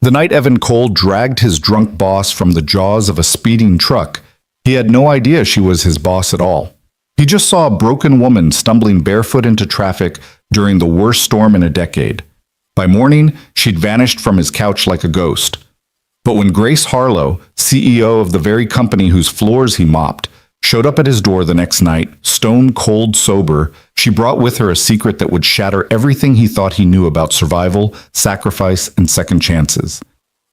The night Evan Cole dragged his drunk boss from the jaws of a speeding truck, he had no idea she was his boss at all. He just saw a broken woman stumbling barefoot into traffic during the worst storm in a decade. By morning, she'd vanished from his couch like a ghost. But when Grace Harlow, CEO of the very company whose floors he mopped, showed up at his door the next night, stone cold sober, she brought with her a secret that would shatter everything he thought he knew about survival, sacrifice, and second chances.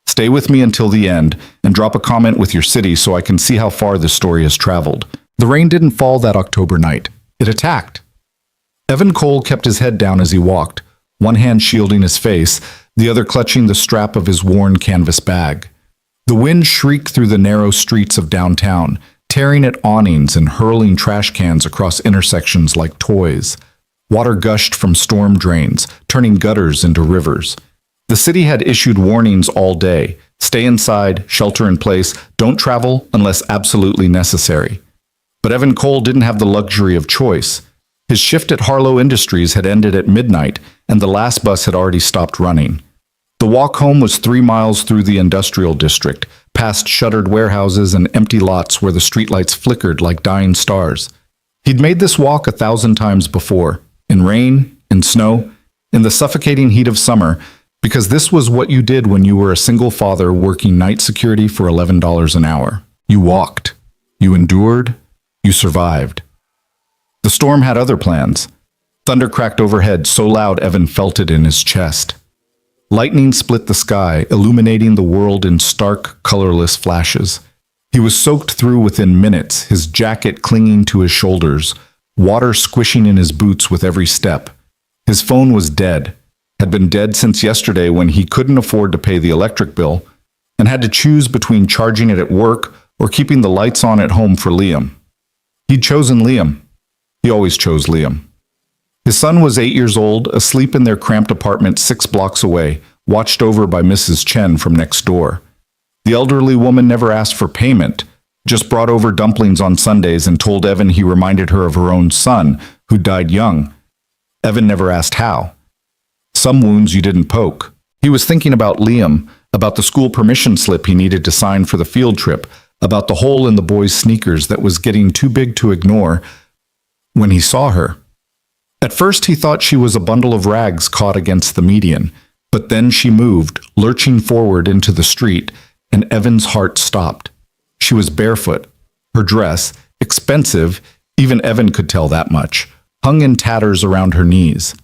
Stay with me until the end, and drop a comment with your city so I can see how far this story has traveled. The rain didn't fall that October night. It attacked. Evan Cole kept his head down as he walked, one hand shielding his face, the other clutching the strap of his worn canvas bag. The wind shrieked through the narrow streets of downtown, tearing at awnings and hurling trash cans across intersections like toys. Water gushed from storm drains, turning gutters into rivers. The city had issued warnings all day. Stay inside, shelter in place, don't travel unless absolutely necessary. But Evan Cole didn't have the luxury of choice. His shift at Harlow Industries had ended at midnight, and the last bus had already stopped running. The walk home was 3 miles through the industrial district, past shuttered warehouses and empty lots where the streetlights flickered like dying stars. He'd made this walk 1,000 times before, in rain, in snow, in the suffocating heat of summer, because this was what you did when you were a single father working night security for $11 an hour. You walked. You endured. You survived. The storm had other plans. Thunder cracked overhead so loud Evan felt it in his chest. Lightning split the sky, illuminating the world in stark, colorless flashes. He was soaked through within minutes, his jacket clinging to his shoulders, water squishing in his boots with every step. His phone was dead, had been dead since yesterday when he couldn't afford to pay the electric bill, and had to choose between charging it at work or keeping the lights on at home for Liam. He'd chosen Liam. He always chose Liam. His son was 8 years old, asleep in their cramped apartment 6 blocks away, watched over by Mrs. Chen from next door. The elderly woman never asked for payment, just brought over dumplings on Sundays and told Evan he reminded her of her own son, who died young. Evan never asked how. Some wounds you didn't poke. He was thinking about Liam, about the school permission slip he needed to sign for the field trip, about the hole in the boy's sneakers that was getting too big to ignore when he saw her. At first he thought she was a bundle of rags caught against the median, but then she moved, lurching forward into the street, and Evan's heart stopped. She was barefoot. Her dress, expensive, even Evan could tell that much, hung in tatters around her knees.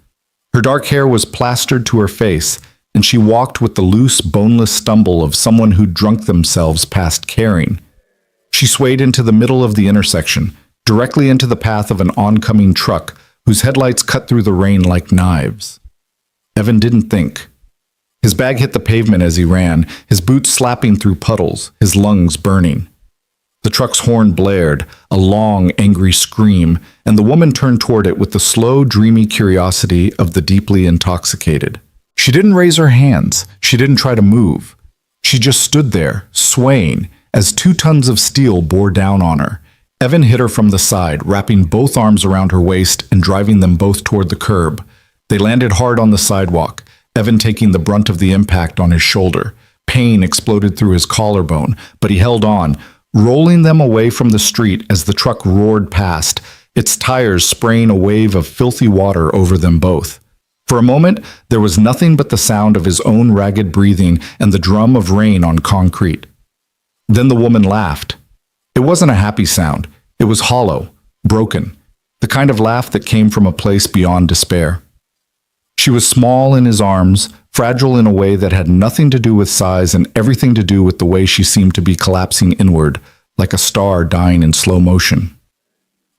Her dark hair was plastered to her face, and she walked with the loose, boneless stumble of someone who'd drunk themselves past caring. She swayed into the middle of the intersection, directly into the path of an oncoming truck whose headlights cut through the rain like knives. Evan didn't think. His bag hit the pavement as he ran, his boots slapping through puddles, his lungs burning. The truck's horn blared, a long, angry scream, and the woman turned toward it with the slow, dreamy curiosity of the deeply intoxicated. She didn't raise her hands. She didn't try to move. She just stood there, swaying, as 2 tons of steel bore down on her. Evan hit her from the side, wrapping both arms around her waist and driving them both toward the curb. They landed hard on the sidewalk, Evan taking the brunt of the impact on his shoulder. Pain exploded through his collarbone, but he held on, rolling them away from the street as the truck roared past, its tires spraying a wave of filthy water over them both. For a moment, there was nothing but the sound of his own ragged breathing and the drum of rain on concrete. Then the woman laughed. It wasn't a happy sound. It was hollow, broken, the kind of laugh that came from a place beyond despair. She was small in his arms, fragile in a way that had nothing to do with size and everything to do with the way she seemed to be collapsing inward, like a star dying in slow motion.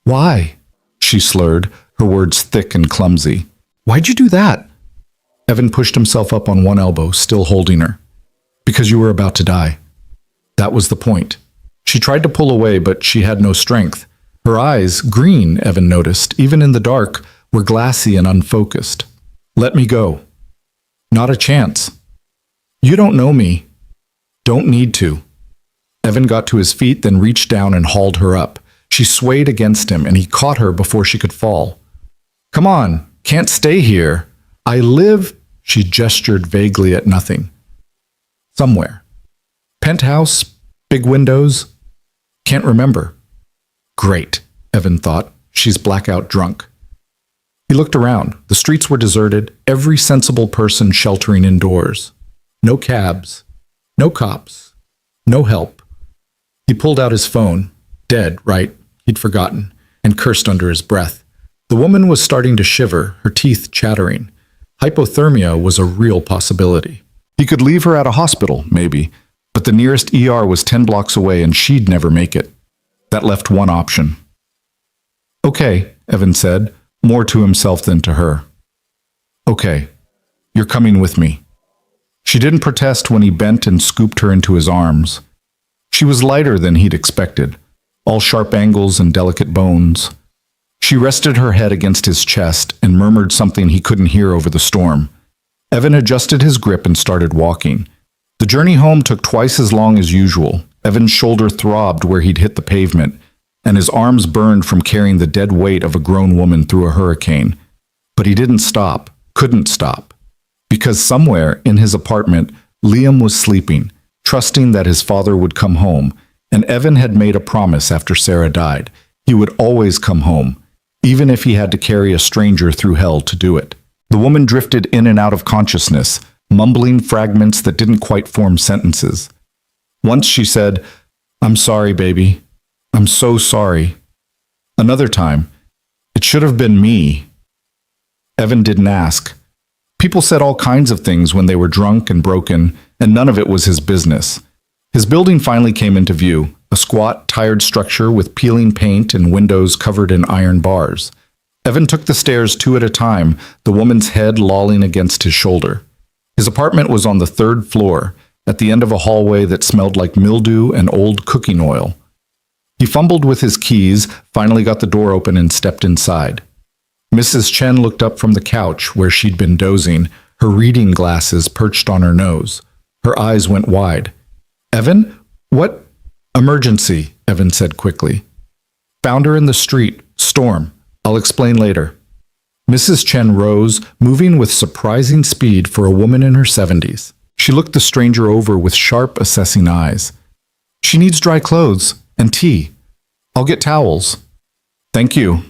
"Why?" she slurred, her words thick and clumsy. "Why'd you do that?" Evan pushed himself up on one elbow, still holding her. "Because you were about to die." That was the point. She tried to pull away, but she had no strength. Her eyes, green, Evan noticed, even in the dark, were glassy and unfocused. "Let me go." "Not a chance." "You don't know me." "Don't need to." Evan got to his feet, then reached down and hauled her up. She swayed against him, and he caught her before she could fall. "Come on, can't stay here. I live—" She gestured vaguely at nothing. Somewhere. Penthouse? Big windows? Can't remember. Great, Evan thought. She's blackout drunk. He looked around. The streets were deserted, every sensible person sheltering indoors. No cabs. No cops. No help. He pulled out his phone. Dead, right? He'd forgotten, and cursed under his breath. The woman was starting to shiver, her teeth chattering. Hypothermia was a real possibility. He could leave her at a hospital, maybe, but the nearest ER was 10 blocks away and she'd never make it. That left one option. Okay, Evan said, more to himself than to her. Okay, you're coming with me. She didn't protest when he bent and scooped her into his arms. She was lighter than he'd expected, all sharp angles and delicate bones. She rested her head against his chest and murmured something he couldn't hear over the storm. Evan adjusted his grip and started walking. The journey home took twice as long as usual. Evan's shoulder throbbed where he'd hit the pavement, and his arms burned from carrying the dead weight of a grown woman through a hurricane. But he didn't stop, couldn't stop. Because somewhere in his apartment, Liam was sleeping, trusting that his father would come home, and Evan had made a promise after Sarah died. He would always come home, even if he had to carry a stranger through hell to do it. The woman drifted in and out of consciousness, mumbling fragments that didn't quite form sentences. Once she said, "I'm sorry, baby. I'm so sorry." Another time, "It should have been me." Evan didn't ask. People said all kinds of things when they were drunk and broken, and none of it was his business. His building finally came into view, a squat, tired structure with peeling paint and windows covered in iron bars. Evan took the stairs 2 at a time, the woman's head lolling against his shoulder. His apartment was on the 3rd floor, at the end of a hallway that smelled like mildew and old cooking oil. He fumbled with his keys, finally got the door open and stepped inside. Mrs. Chen looked up from the couch where she'd been dozing, her reading glasses perched on her nose. Her eyes went wide. "Evan? What?" "Emergency," Evan said quickly. "Found her in the street. Storm. I'll explain later." Mrs. Chen rose, moving with surprising speed for a woman in her 70s. She looked the stranger over with sharp, assessing eyes. "She needs dry clothes and tea. I'll get towels." "Thank you."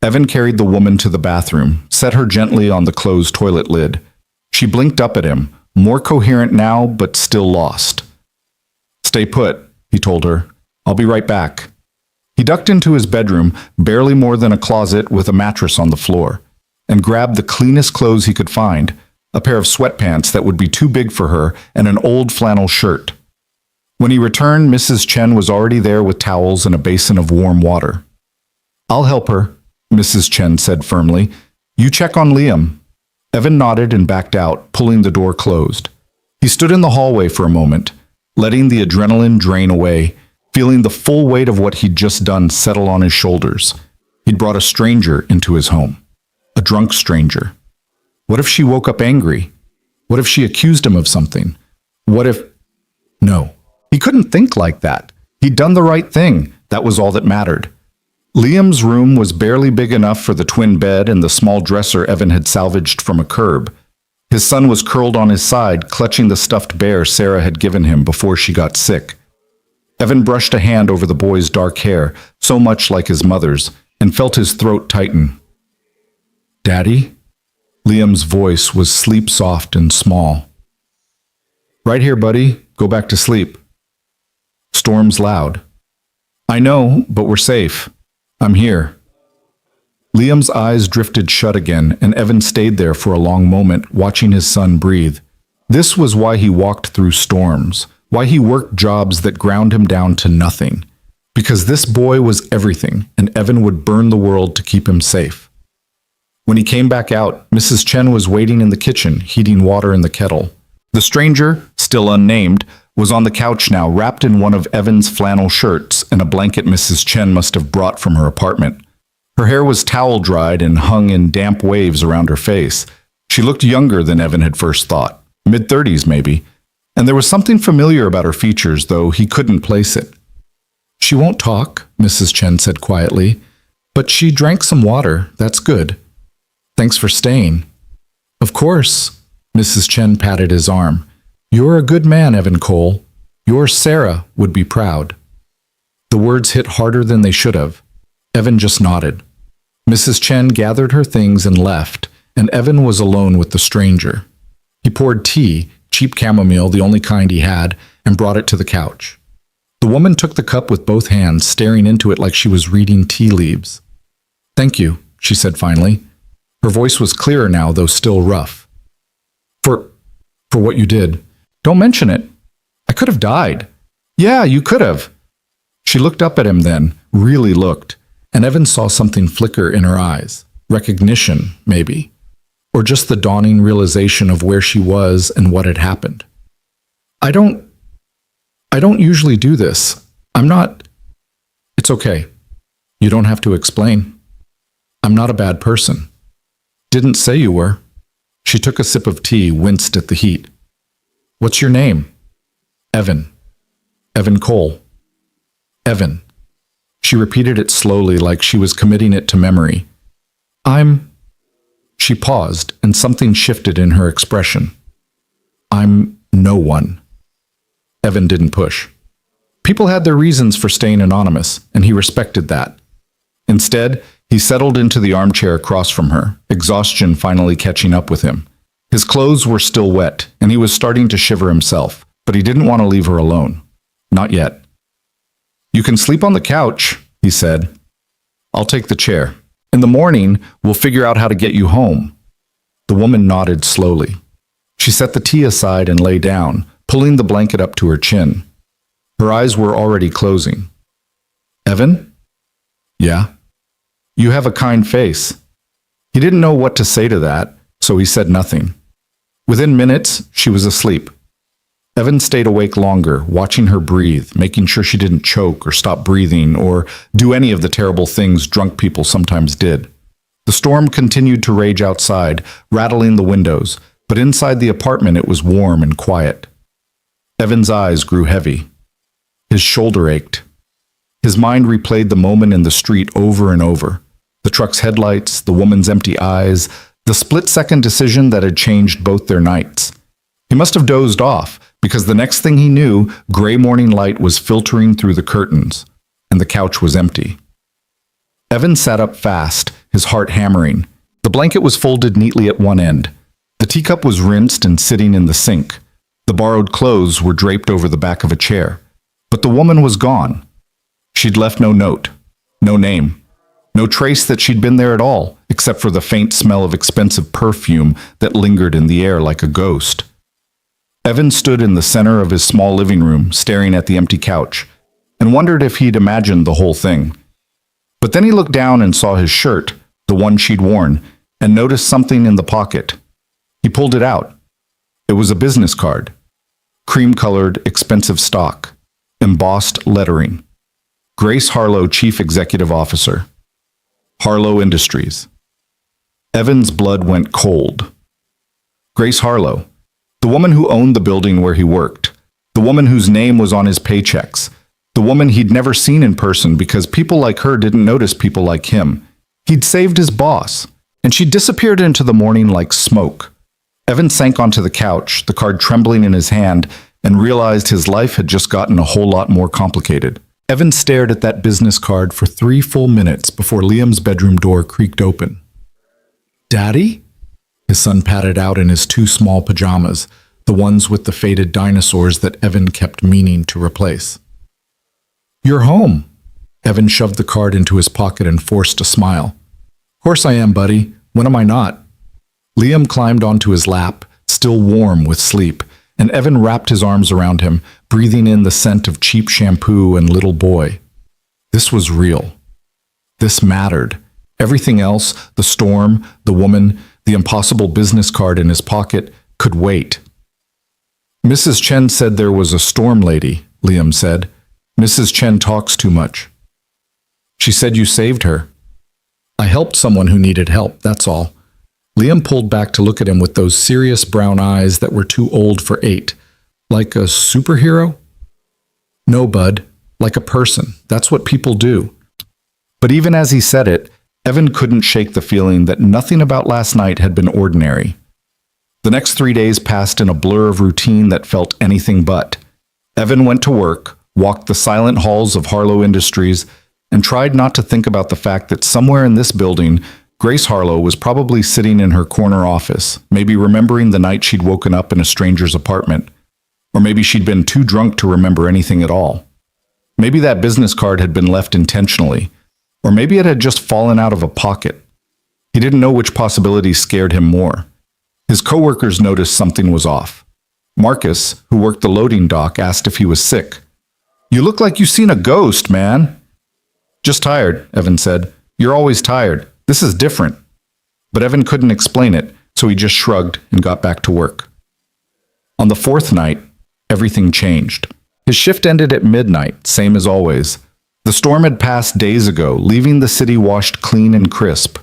Evan carried the woman to the bathroom, set her gently on the closed toilet lid. She blinked up at him, more coherent now, but still lost. "Stay put," he told her. "I'll be right back." He ducked into his bedroom, barely more than a closet with a mattress on the floor, and grabbed the cleanest clothes he could find, a pair of sweatpants that would be too big for her and an old flannel shirt. When he returned, Mrs. Chen was already there with towels and a basin of warm water. "I'll help her," Mrs. Chen said firmly. "You check on Liam." Evan nodded and backed out, pulling the door closed. He stood in the hallway for a moment, letting the adrenaline drain away, feeling the full weight of what he'd just done settle on his shoulders. He'd brought a stranger into his home. A drunk stranger. What if she woke up angry? What if she accused him of something? What if... No, he couldn't think like that. He'd done the right thing. That was all that mattered. Liam's room was barely big enough for the twin bed and the small dresser Evan had salvaged from a curb. His son was curled on his side, clutching the stuffed bear Sarah had given him before she got sick. Evan brushed a hand over the boy's dark hair, so much like his mother's, and felt his throat tighten. "Daddy?" Liam's voice was sleep-soft and small. "Right here, buddy. Go back to sleep." "Storm's loud." "I know, but we're safe. I'm here." Liam's eyes drifted shut again, and Evan stayed there for a long moment, watching his son breathe. This was why he walked through storms, why he worked jobs that ground him down to nothing. Because this boy was everything, and Evan would burn the world to keep him safe. When he came back out, Mrs. Chen was waiting in the kitchen, heating water in the kettle. The stranger, still unnamed, was on the couch now, wrapped in one of Evan's flannel shirts and a blanket Mrs. Chen must have brought from her apartment. Her hair was towel-dried and hung in damp waves around her face. She looked younger than Evan had first thought, mid-30s maybe, and there was something familiar about her features, though he couldn't place it. "She won't talk," Mrs. Chen said quietly, "but she drank some water. That's good. Thanks for staying." "Of course." Mrs. Chen patted his arm. "You're a good man, Evan Cole. Your Sarah would be proud." The words hit harder than they should have. Evan just nodded. Mrs. Chen gathered her things and left, and Evan was alone with the stranger. He poured tea, cheap chamomile, the only kind he had, and brought it to the couch. The woman took the cup with both hands, staring into it like she was reading tea leaves. "Thank you," she said finally. Her voice was clearer now, though still rough. For what you did. Don't mention it. I could have died." "Yeah, you could have." She looked up at him then, really looked, and Evan saw something flicker in her eyes. Recognition, maybe. Or just the dawning realization of where she was and what had happened. I don't usually do this. I'm not... It's okay. You don't have to explain. I'm not a bad person." "Didn't say you were." She took a sip of tea, winced at the heat. "What's your name?" "Evan. Evan Cole." "Evan." She repeated it slowly, like she was committing it to memory. She paused, and something shifted in her expression. "I'm no one." Evan didn't push. People had their reasons for staying anonymous, and he respected that. Instead, he settled into the armchair across from her, exhaustion finally catching up with him. His clothes were still wet, and he was starting to shiver himself, but he didn't want to leave her alone. Not yet. "You can sleep on the couch," he said. "I'll take the chair. In the morning, we'll figure out how to get you home." The woman nodded slowly. She set the tea aside and lay down, pulling the blanket up to her chin. Her eyes were already closing. "Evan?" "Yeah?" "You have a kind face." He didn't know what to say to that, so he said nothing. Within minutes, she was asleep. Evan stayed awake longer, watching her breathe, making sure she didn't choke or stop breathing or do any of the terrible things drunk people sometimes did. The storm continued to rage outside, rattling the windows, but inside the apartment it was warm and quiet. Evan's eyes grew heavy. His shoulder ached. His mind replayed the moment in the street over and over. The truck's headlights, the woman's empty eyes, the split-second decision that had changed both their nights. He must have dozed off, because the next thing he knew, gray morning light was filtering through the curtains, and the couch was empty. Evan sat up fast, his heart hammering. The blanket was folded neatly at one end. The teacup was rinsed and sitting in the sink. The borrowed clothes were draped over the back of a chair. But the woman was gone. She'd left no note, no name, no trace that she'd been there at all, except for the faint smell of expensive perfume that lingered in the air like a ghost. Evan stood in the center of his small living room, staring at the empty couch, and wondered if he'd imagined the whole thing. But then he looked down and saw his shirt, the one she'd worn, and noticed something in the pocket. He pulled it out. It was a business card. Cream-colored, expensive stock. Embossed lettering. Grace Harlow, Chief Executive Officer. Harlow Industries. Evan's blood went cold. Grace Harlow. The woman who owned the building where he worked. The woman whose name was on his paychecks. The woman he'd never seen in person because people like her didn't notice people like him. He'd saved his boss, and she disappeared into the morning like smoke. Evan sank onto the couch, the card trembling in his hand, and realized his life had just gotten a whole lot more complicated. Evan stared at that business card for 3 full minutes before Liam's bedroom door creaked open. "Daddy?" His son patted out in his 2 small pajamas, the ones with the faded dinosaurs that Evan kept meaning to replace. "You're home." Evan shoved the card into his pocket and forced a smile. "Course I am, buddy. When am I not?" Liam climbed onto his lap, still warm with sleep, and Evan wrapped his arms around him, breathing in the scent of cheap shampoo and little boy. This was real. This mattered. Everything else, the storm, the woman, the impossible business card in his pocket, could wait. "Mrs. Chen said there was a storm lady," Liam said. "Mrs. Chen talks too much." "She said you saved her." "I helped someone who needed help, that's all." Liam pulled back to look at him with those serious brown eyes that were too old for 8. "Like a superhero?" "No, bud. Like a person. That's what people do." But even as he said it, Evan couldn't shake the feeling that nothing about last night had been ordinary. The next 3 days passed in a blur of routine that felt anything but. Evan went to work, walked the silent halls of Harlow Industries, and tried not to think about the fact that somewhere in this building, Grace Harlow was probably sitting in her corner office, maybe remembering the night she'd woken up in a stranger's apartment. Or maybe she'd been too drunk to remember anything at all. Maybe that business card had been left intentionally, or maybe it had just fallen out of a pocket. He didn't know which possibility scared him more. His coworkers noticed something was off. Marcus, who worked the loading dock, asked if he was sick. "You look like you've seen a ghost, man." "Just tired," Evan said. "You're always tired. This is different." But Evan couldn't explain it, so he just shrugged and got back to work. On the fourth night, everything changed. His shift ended at midnight, same as always. The storm had passed days ago, leaving the city washed clean and crisp.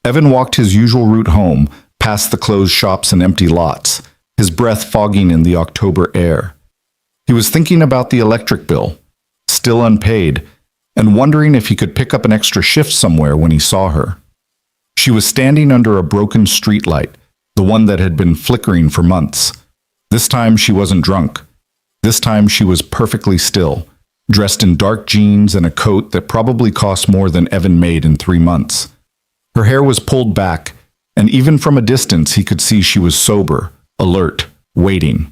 Evan walked his usual route home, past the closed shops and empty lots, his breath fogging in the October air. He was thinking about the electric bill, still unpaid, and wondering if he could pick up an extra shift somewhere when he saw her. She was standing under a broken streetlight, the one that had been flickering for months. This time she wasn't drunk. This time she was perfectly still, dressed in dark jeans and a coat that probably cost more than Evan made in 3 months. Her hair was pulled back, and even from a distance he could see she was sober, alert, waiting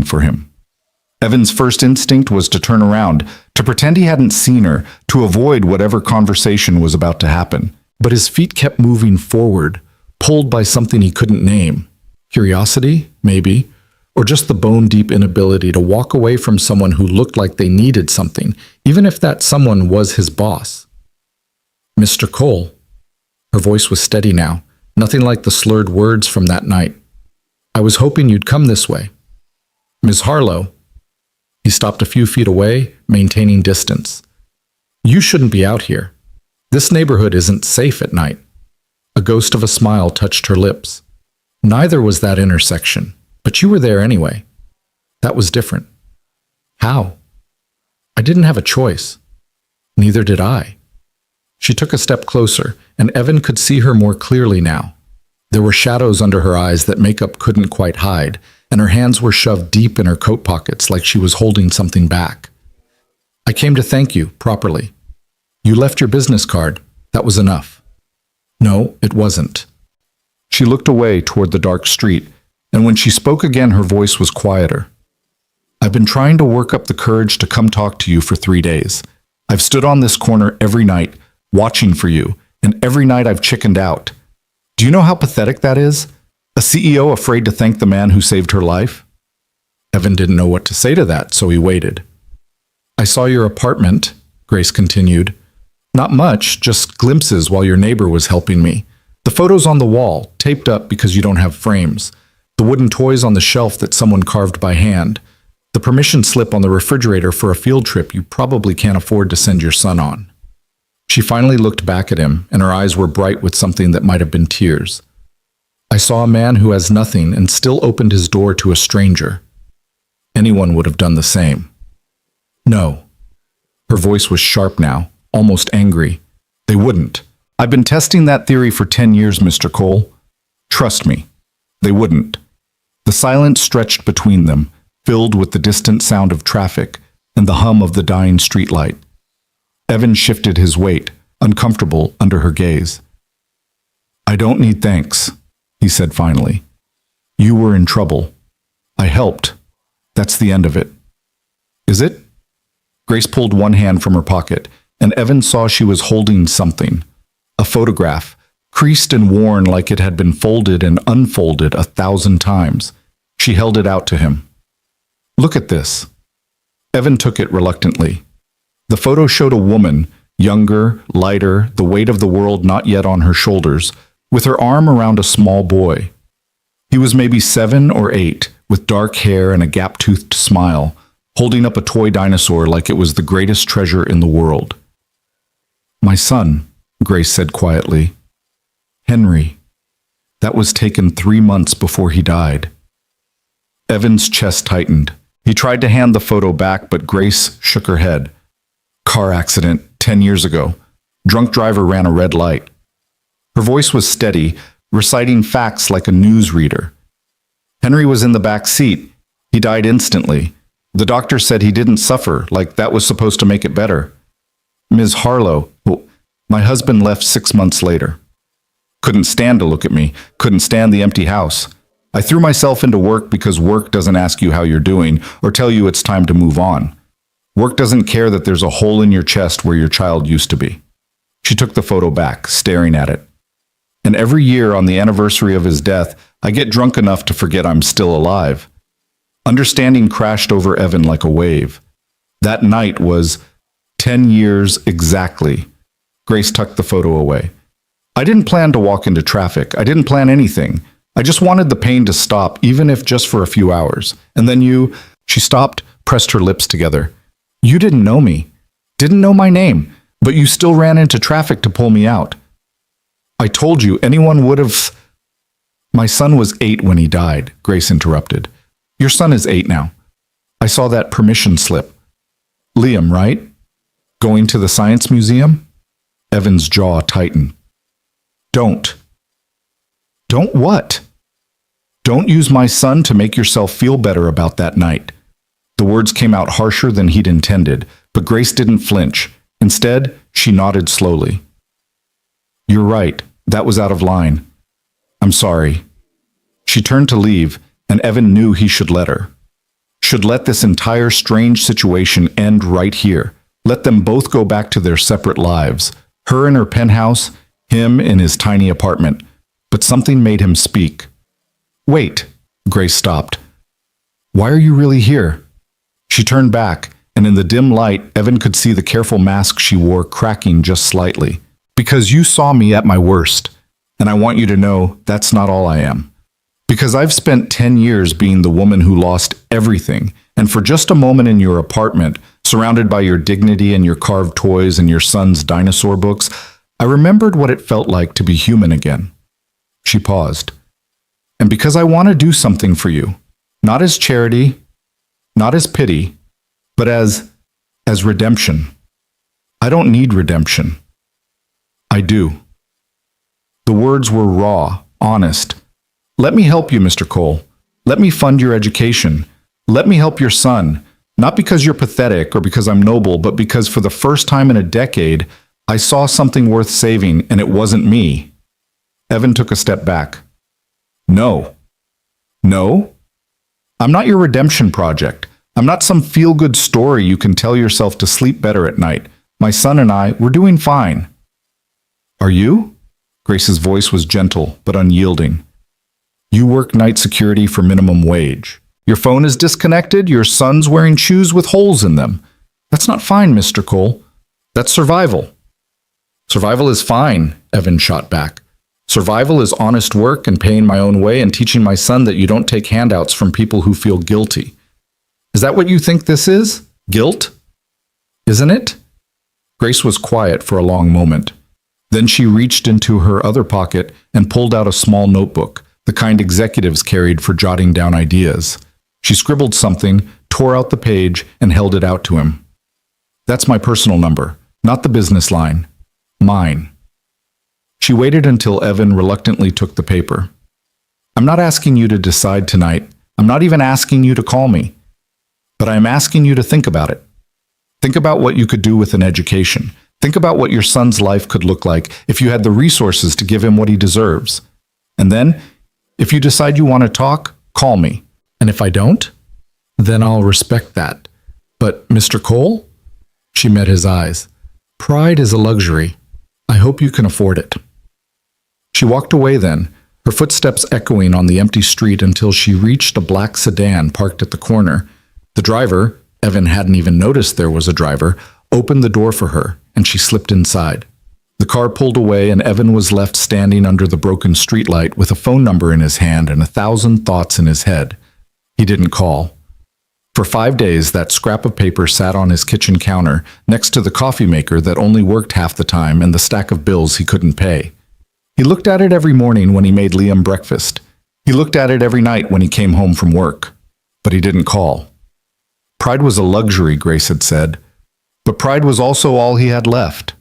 for him. Evan's first instinct was to turn around, to pretend he hadn't seen her, to avoid whatever conversation was about to happen. But his feet kept moving forward, pulled by something he couldn't name. Curiosity, maybe, or just the bone-deep inability to walk away from someone who looked like they needed something, even if that someone was his boss. "Mr. Cole." Her voice was steady now, nothing like the slurred words from that night. "I was hoping you'd come this way." "Ms. Harlow." He stopped a few feet away, maintaining distance. "You shouldn't be out here. This neighborhood isn't safe at night." A ghost of a smile touched her lips. "Neither was that intersection, but you were there anyway. That was different." "How?" "I didn't have a choice." "Neither did I." She took a step closer, and Evan could see her more clearly now. There were shadows under her eyes that makeup couldn't quite hide, and her hands were shoved deep in her coat pockets like she was holding something back. "I came to thank you, properly. You left your business card. That was enough." "No, it wasn't." She looked away toward the dark street, and when she spoke again her voice was quieter. "I've been trying to work up the courage to come talk to you for 3 days. I've stood on this corner every night, watching for you, and every night I've chickened out. Do you know how pathetic that is? A CEO afraid to thank the man who saved her life?" Evan didn't know what to say to that, so he waited. "I saw your apartment," Grace continued. "Not much, just glimpses while your neighbor was helping me. The photos on the wall, taped up because you don't have frames. The wooden toys on the shelf that someone carved by hand. The permission slip on the refrigerator for a field trip you probably can't afford to send your son on." She finally looked back at him, and her eyes were bright with something that might have been tears. "I saw a man who has nothing and still opened his door to a stranger. Anyone would have done the same." "No." Her voice was sharp now, almost angry. "They wouldn't. I've been testing that theory for 10 years, Mr. Cole. Trust me, they wouldn't." The silence stretched between them, filled with the distant sound of traffic and the hum of the dying streetlight. Evan shifted his weight, uncomfortable under her gaze. "I don't need thanks," he said finally. "You were in trouble. I helped. That's the end of it." "Is it?" Grace pulled one hand from her pocket, and Evan saw she was holding something. A photograph, creased and worn like it had been folded and unfolded 1,000 times. She held it out to him. "Look at this." Evan took it reluctantly. The photo showed a woman, younger, lighter, the weight of the world not yet on her shoulders, with her arm around a small boy. He was maybe 7 or 8, with dark hair and a gap-toothed smile, holding up a toy dinosaur like it was the greatest treasure in the world. "My son," Grace said quietly. "Henry. That was taken 3 months before he died." Evan's chest tightened. He tried to hand the photo back, but Grace shook her head. "Car accident, 10 years ago. Drunk driver ran a red light." Her voice was steady, reciting facts like a newsreader. Henry was in the back seat. He died instantly. The doctor said he didn't suffer, like that was supposed to make it better. Ms. Harlow, my husband left 6 months later. Couldn't stand to look at me, couldn't stand the empty house. I threw myself into work because work doesn't ask you how you're doing or tell you it's time to move on. Work doesn't care that there's a hole in your chest where your child used to be. She took the photo back, staring at it. And every year on the anniversary of his death, I get drunk enough to forget I'm still alive. Understanding crashed over Evan like a wave. That night was 10 years exactly. Grace tucked the photo away. I didn't plan to walk into traffic. I didn't plan anything. I just wanted the pain to stop, even if just for a few hours. And then you... She stopped, pressed her lips together. You didn't know me. Didn't know my name. But you still ran into traffic to pull me out. I told you, anyone would have... My son was 8 when he died, Grace interrupted. Your son is 8 now. I saw that permission slip. Liam, right? Going to the science museum? Evan's jaw tightened. Don't. Don't what? Don't use my son to make yourself feel better about that night. The words came out harsher than he'd intended, but Grace didn't flinch. Instead, she nodded slowly. You're right. That was out of line. I'm sorry. She turned to leave, and Evan knew he should let her. Should let this entire strange situation end right here. Let them both go back to their separate lives. Her in her penthouse, him in his tiny apartment. But something made him speak. Wait, Grace stopped. Why are you really here? She turned back, and in the dim light, Evan could see the careful mask she wore cracking just slightly. Because you saw me at my worst, and I want you to know that's not all I am. Because I've spent 10 years being the woman who lost everything, and for just a moment in your apartment, surrounded by your dignity and your carved toys and your son's dinosaur books, I remembered what it felt like to be human again. She paused. And because I want to do something for you, not as charity, not as pity, but as redemption. I don't need redemption. I do. The words were raw, honest. Let me help you, Mr. Cole. Let me fund your education. Let me help your son. Not because you're pathetic or because I'm noble, but because for the first time in a decade, I saw something worth saving and it wasn't me. Evan took a step back. No. No? I'm not your redemption project. I'm not some feel-good story you can tell yourself to sleep better at night. My son and I, we're doing fine. Are you? Grace's voice was gentle but unyielding. You work night security for minimum wage. Your phone is disconnected, your son's wearing shoes with holes in them. That's not fine, Mr. Cole. That's survival. Survival is fine, Evan shot back. Survival is honest work and paying my own way and teaching my son that you don't take handouts from people who feel guilty. Is that what you think this is? Guilt? Isn't it? Grace was quiet for a long moment. Then she reached into her other pocket and pulled out a small notebook, the kind executives carried for jotting down ideas. She scribbled something, tore out the page, and held it out to him. That's my personal number, not the business line. Mine. She waited until Evan reluctantly took the paper. I'm not asking you to decide tonight. I'm not even asking you to call me. But I'm asking you to think about it. Think about what you could do with an education. Think about what your son's life could look like if you had the resources to give him what he deserves. And then, if you decide you want to talk, call me. And if I don't, then I'll respect that. But, Mr. Cole? She met his eyes. Pride is a luxury. I hope you can afford it. She walked away then, her footsteps echoing on the empty street until she reached a black sedan parked at the corner. The driver, Evan hadn't even noticed there was a driver, opened the door for her, and she slipped inside. The car pulled away, and Evan was left standing under the broken streetlight with a phone number in his hand and 1,000 thoughts in his head. He didn't call. For 5 days, that scrap of paper sat on his kitchen counter next to the coffee maker that only worked half the time and the stack of bills he couldn't pay. He looked at it every morning when he made Liam breakfast. He looked at it every night when he came home from work. But he didn't call. Pride was a luxury, Grace had said. But pride was also all he had left.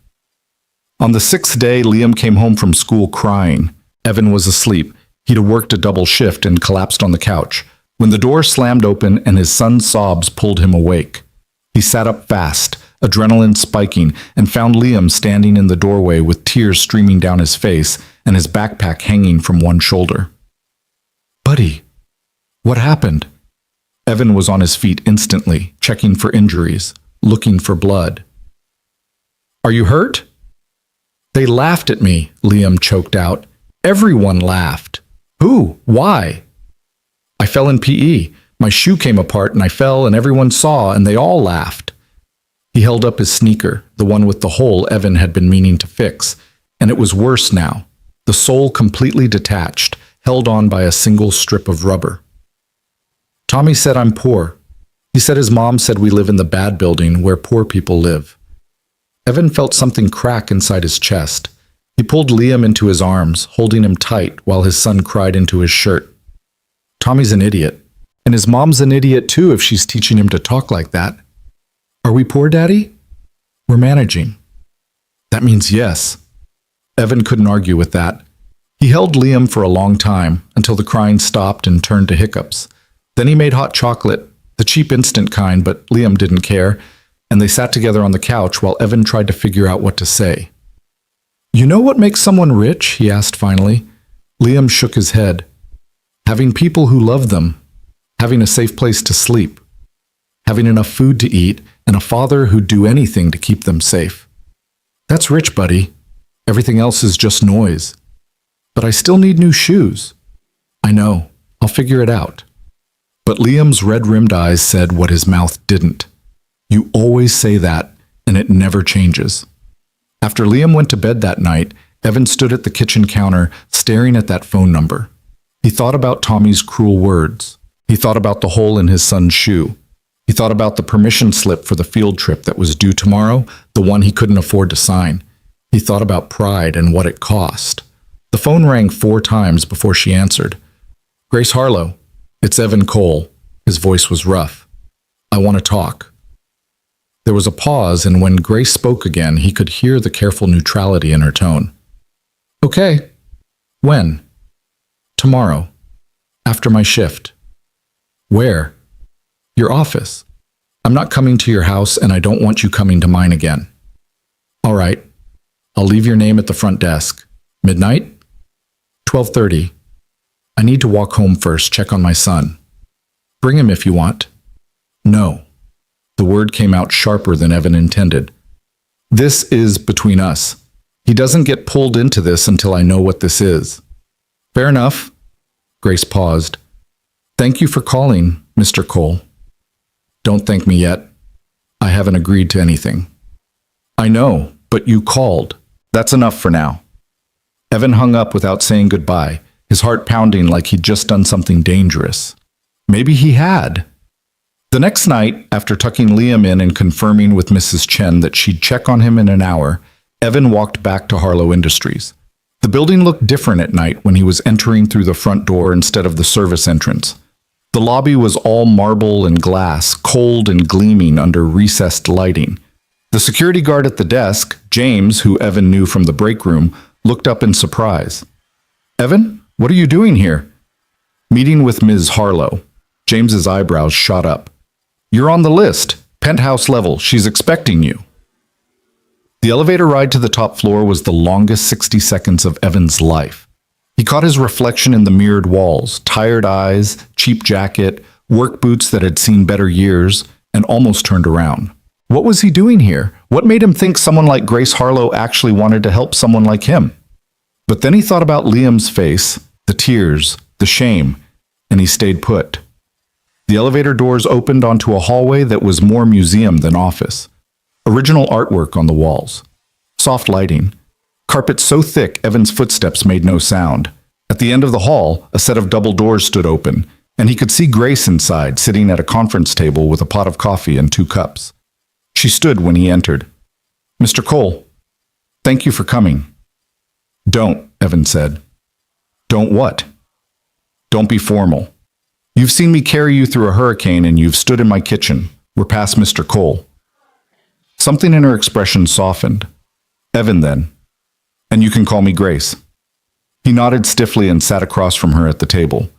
On the 6th day, Liam came home from school crying. Evan was asleep. He'd worked a double shift and collapsed on the couch when the door slammed open and his son's sobs pulled him awake. He sat up fast, adrenaline spiking, and found Liam standing in the doorway with tears streaming down his face and his backpack hanging from one shoulder. "Buddy, what happened?" Evan was on his feet instantly, checking for injuries, looking for blood. "Are you hurt?" "They laughed at me," Liam choked out. "Everyone laughed." "Who? Why?" "I fell in PE. My shoe came apart and I fell and everyone saw and they all laughed." He held up his sneaker, the one with the hole Evan had been meaning to fix, and it was worse now. The sole completely detached, held on by a single strip of rubber. "Tommy said I'm poor. He said his mom said we live in the bad building where poor people live." Evan felt something crack inside his chest. He pulled Liam into his arms, holding him tight while his son cried into his shirt. "Tommy's an idiot. And his mom's an idiot too if she's teaching him to talk like that." "Are we poor, Daddy?" "We're managing." "That means yes." Evan couldn't argue with that. He held Liam for a long time until the crying stopped and turned to hiccups. Then he made hot chocolate, the cheap instant kind, but Liam didn't care, and they sat together on the couch while Evan tried to figure out what to say. "You know what makes someone rich?" he asked finally. Liam shook his head. "Having people who love them. Having a safe place to sleep. Having enough food to eat, and a father who'd do anything to keep them safe. That's rich, buddy. Everything else is just noise. But I still need new shoes." "I know. I'll figure it out." But Liam's red-rimmed eyes said what his mouth didn't. "You always say that, and it never changes." After Liam went to bed that night, Evan stood at the kitchen counter, staring at that phone number. He thought about Tommy's cruel words. He thought about the hole in his son's shoe. He thought about the permission slip for the field trip that was due tomorrow, the one he couldn't afford to sign. He thought about pride and what it cost. The phone rang 4 times before she answered. "Grace Harlow, it's Evan Cole." His voice was rough. "I want to talk." There was a pause, and when Grace spoke again, he could hear the careful neutrality in her tone. "Okay. When?" "Tomorrow. After my shift." "Where?" "Your office. I'm not coming to your house, and I don't want you coming to mine again." "All right. I'll leave your name at the front desk. Midnight?" 12:30. "I need to walk home first, check on my son." "Bring him if you want." "No." The word came out sharper than Evan intended. "This is between us. He doesn't get pulled into this until I know what this is." "Fair enough." Grace paused. "Thank you for calling, Mr. Cole." "Don't thank me yet. I haven't agreed to anything." "I know, but you called. That's enough for now." Evan hung up without saying goodbye, his heart pounding like he'd just done something dangerous. Maybe he had. The next night, after tucking Liam in and confirming with Mrs. Chen that she'd check on him in an hour, Evan walked back to Harlow Industries. The building looked different at night when he was entering through the front door instead of the service entrance. The lobby was all marble and glass, cold and gleaming under recessed lighting. The security guard at the desk, James, who Evan knew from the break room, looked up in surprise. "Evan, what are you doing here?" "Meeting with Ms. Harlow." James's eyebrows shot up. "You're on the list. Penthouse level. She's expecting you." The elevator ride to the top floor was the longest 60 seconds of Evan's life. He caught his reflection in the mirrored walls, tired eyes, cheap jacket, work boots that had seen better years, and almost turned around. What was he doing here? What made him think someone like Grace Harlow actually wanted to help someone like him? But then he thought about Liam's face, the tears, the shame, and he stayed put. The elevator doors opened onto a hallway that was more museum than office. Original artwork on the walls. Soft lighting. Carpet so thick Evan's footsteps made no sound. At the end of the hall, a set of double doors stood open, and he could see Grace inside, sitting at a conference table with a pot of coffee and 2 cups. She stood when he entered. "Mr. Cole, thank you for coming." "Don't," Evan said. "Don't what?" "Don't be formal. You've seen me carry you through a hurricane and you've stood in my kitchen. We're past Mr. Cole." Something in her expression softened. "Evan, then. And you can call me Grace." He nodded stiffly and sat across from her at the table.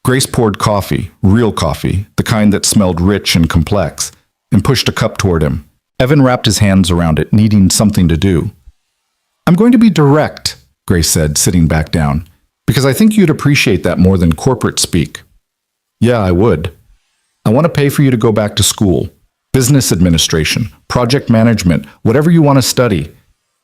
Grace poured coffee, real coffee, the kind that smelled rich and complex, and pushed a cup toward him. Evan wrapped his hands around it, needing something to do. I'm going to be direct, Grace said, sitting back down, because I think you'd appreciate that more than corporate speak. Yeah, I would. I want to pay for you to go back to school. Business administration, project management, whatever you want to study.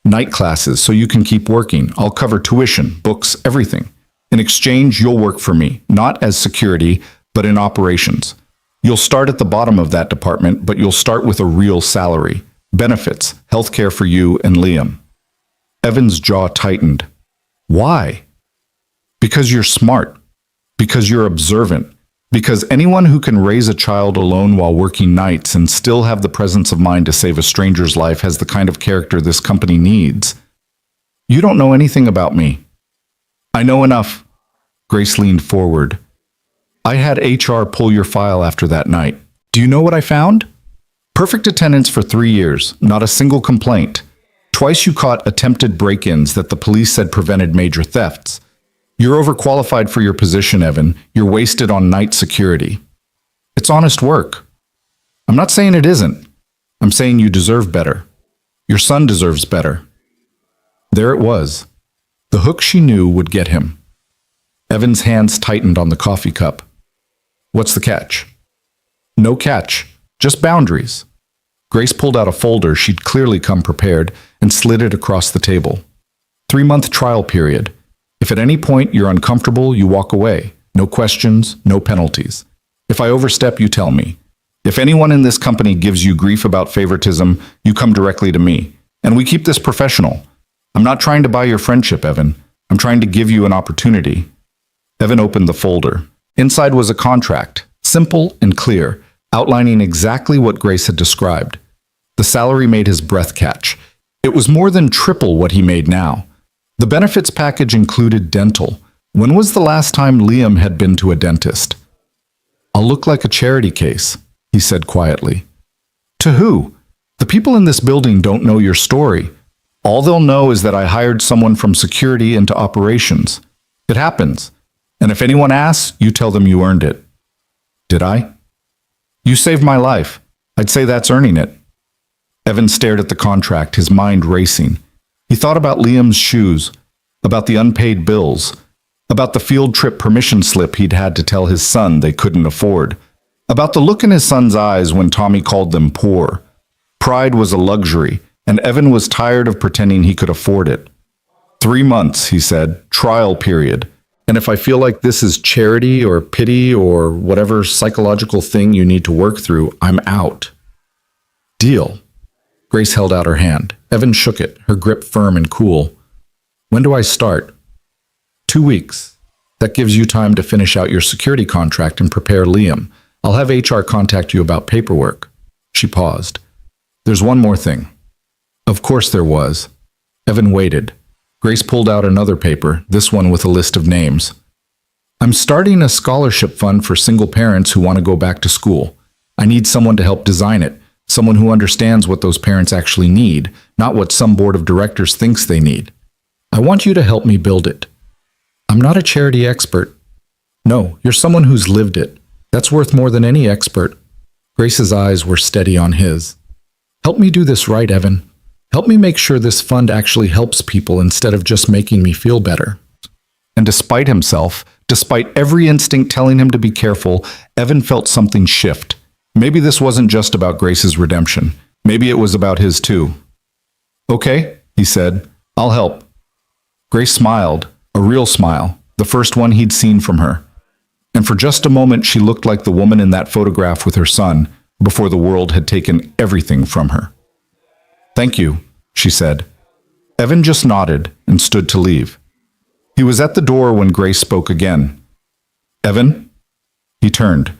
Night classes so you can keep working. I'll cover tuition, books, everything. In exchange, you'll work for me, not as security, but in operations. You'll start at the bottom of that department, but you'll start with a real salary, benefits, healthcare for you and Liam. Evan's jaw tightened. Why? Because you're smart. Because you're observant. Because anyone who can raise a child alone while working nights and still have the presence of mind to save a stranger's life has the kind of character this company needs. You don't know anything about me. I know enough. Grace leaned forward. I had HR pull your file after that night. Do you know what I found? Perfect attendance for 3 years, not a single complaint. Twice you caught attempted break-ins that the police said prevented major thefts. You're overqualified for your position, Evan. You're wasted on night security. It's honest work. I'm not saying it isn't. I'm saying you deserve better. Your son deserves better. There it was. The hook she knew would get him. Evan's hands tightened on the coffee cup. What's the catch? No catch, just boundaries. Grace pulled out a folder she'd clearly come prepared and slid it across the table. 3-month trial period. If at any point you're uncomfortable, you walk away. No questions, no penalties. If I overstep, you tell me. If anyone in this company gives you grief about favoritism, you come directly to me. And we keep this professional. I'm not trying to buy your friendship, Evan. I'm trying to give you an opportunity. Evan opened the folder. Inside was a contract, simple and clear, outlining exactly what Grace had described. The salary made his breath catch. It was more than triple what he made now. The benefits package included dental. When was the last time Liam had been to a dentist? I'll look like a charity case, he said quietly. To who? The people in this building don't know your story. All they'll know is that I hired someone from security into operations. It happens. And if anyone asks, you tell them you earned it. Did I? You saved my life. I'd say that's earning it. Evan stared at the contract, his mind racing. He thought about Liam's shoes, about the unpaid bills, about the field trip permission slip he'd had to tell his son they couldn't afford, about the look in his son's eyes when Tommy called them poor. Pride was a luxury, and Evan was tired of pretending he could afford it. 3 months, he said, trial period. And if I feel like this is charity or pity or whatever psychological thing you need to work through, I'm out. Deal. Grace held out her hand. Evan shook it, her grip firm and cool. When do I start? 2 weeks. That gives you time to finish out your security contract and prepare Liam. I'll have HR contact you about paperwork. She paused. There's one more thing. Of course there was. Evan waited. Grace pulled out another paper, this one with a list of names. I'm starting a scholarship fund for single parents who want to go back to school. I need someone to help design it. Someone who understands what those parents actually need, not what some board of directors thinks they need. I want you to help me build it. I'm not a charity expert. No, you're someone who's lived it. That's worth more than any expert. Grace's eyes were steady on his. Help me do this right, Evan. Help me make sure this fund actually helps people instead of just making me feel better. And despite himself, despite every instinct telling him to be careful, Evan felt something shift. Maybe this wasn't just about Grace's redemption. Maybe it was about his too. Okay, he said. I'll help. Grace smiled, a real smile, the first one he'd seen from her. And for just a moment she looked like the woman in that photograph with her son, before the world had taken everything from her. Thank you, she said. Evan just nodded and stood to leave. He was at the door when Grace spoke again. Evan? He turned.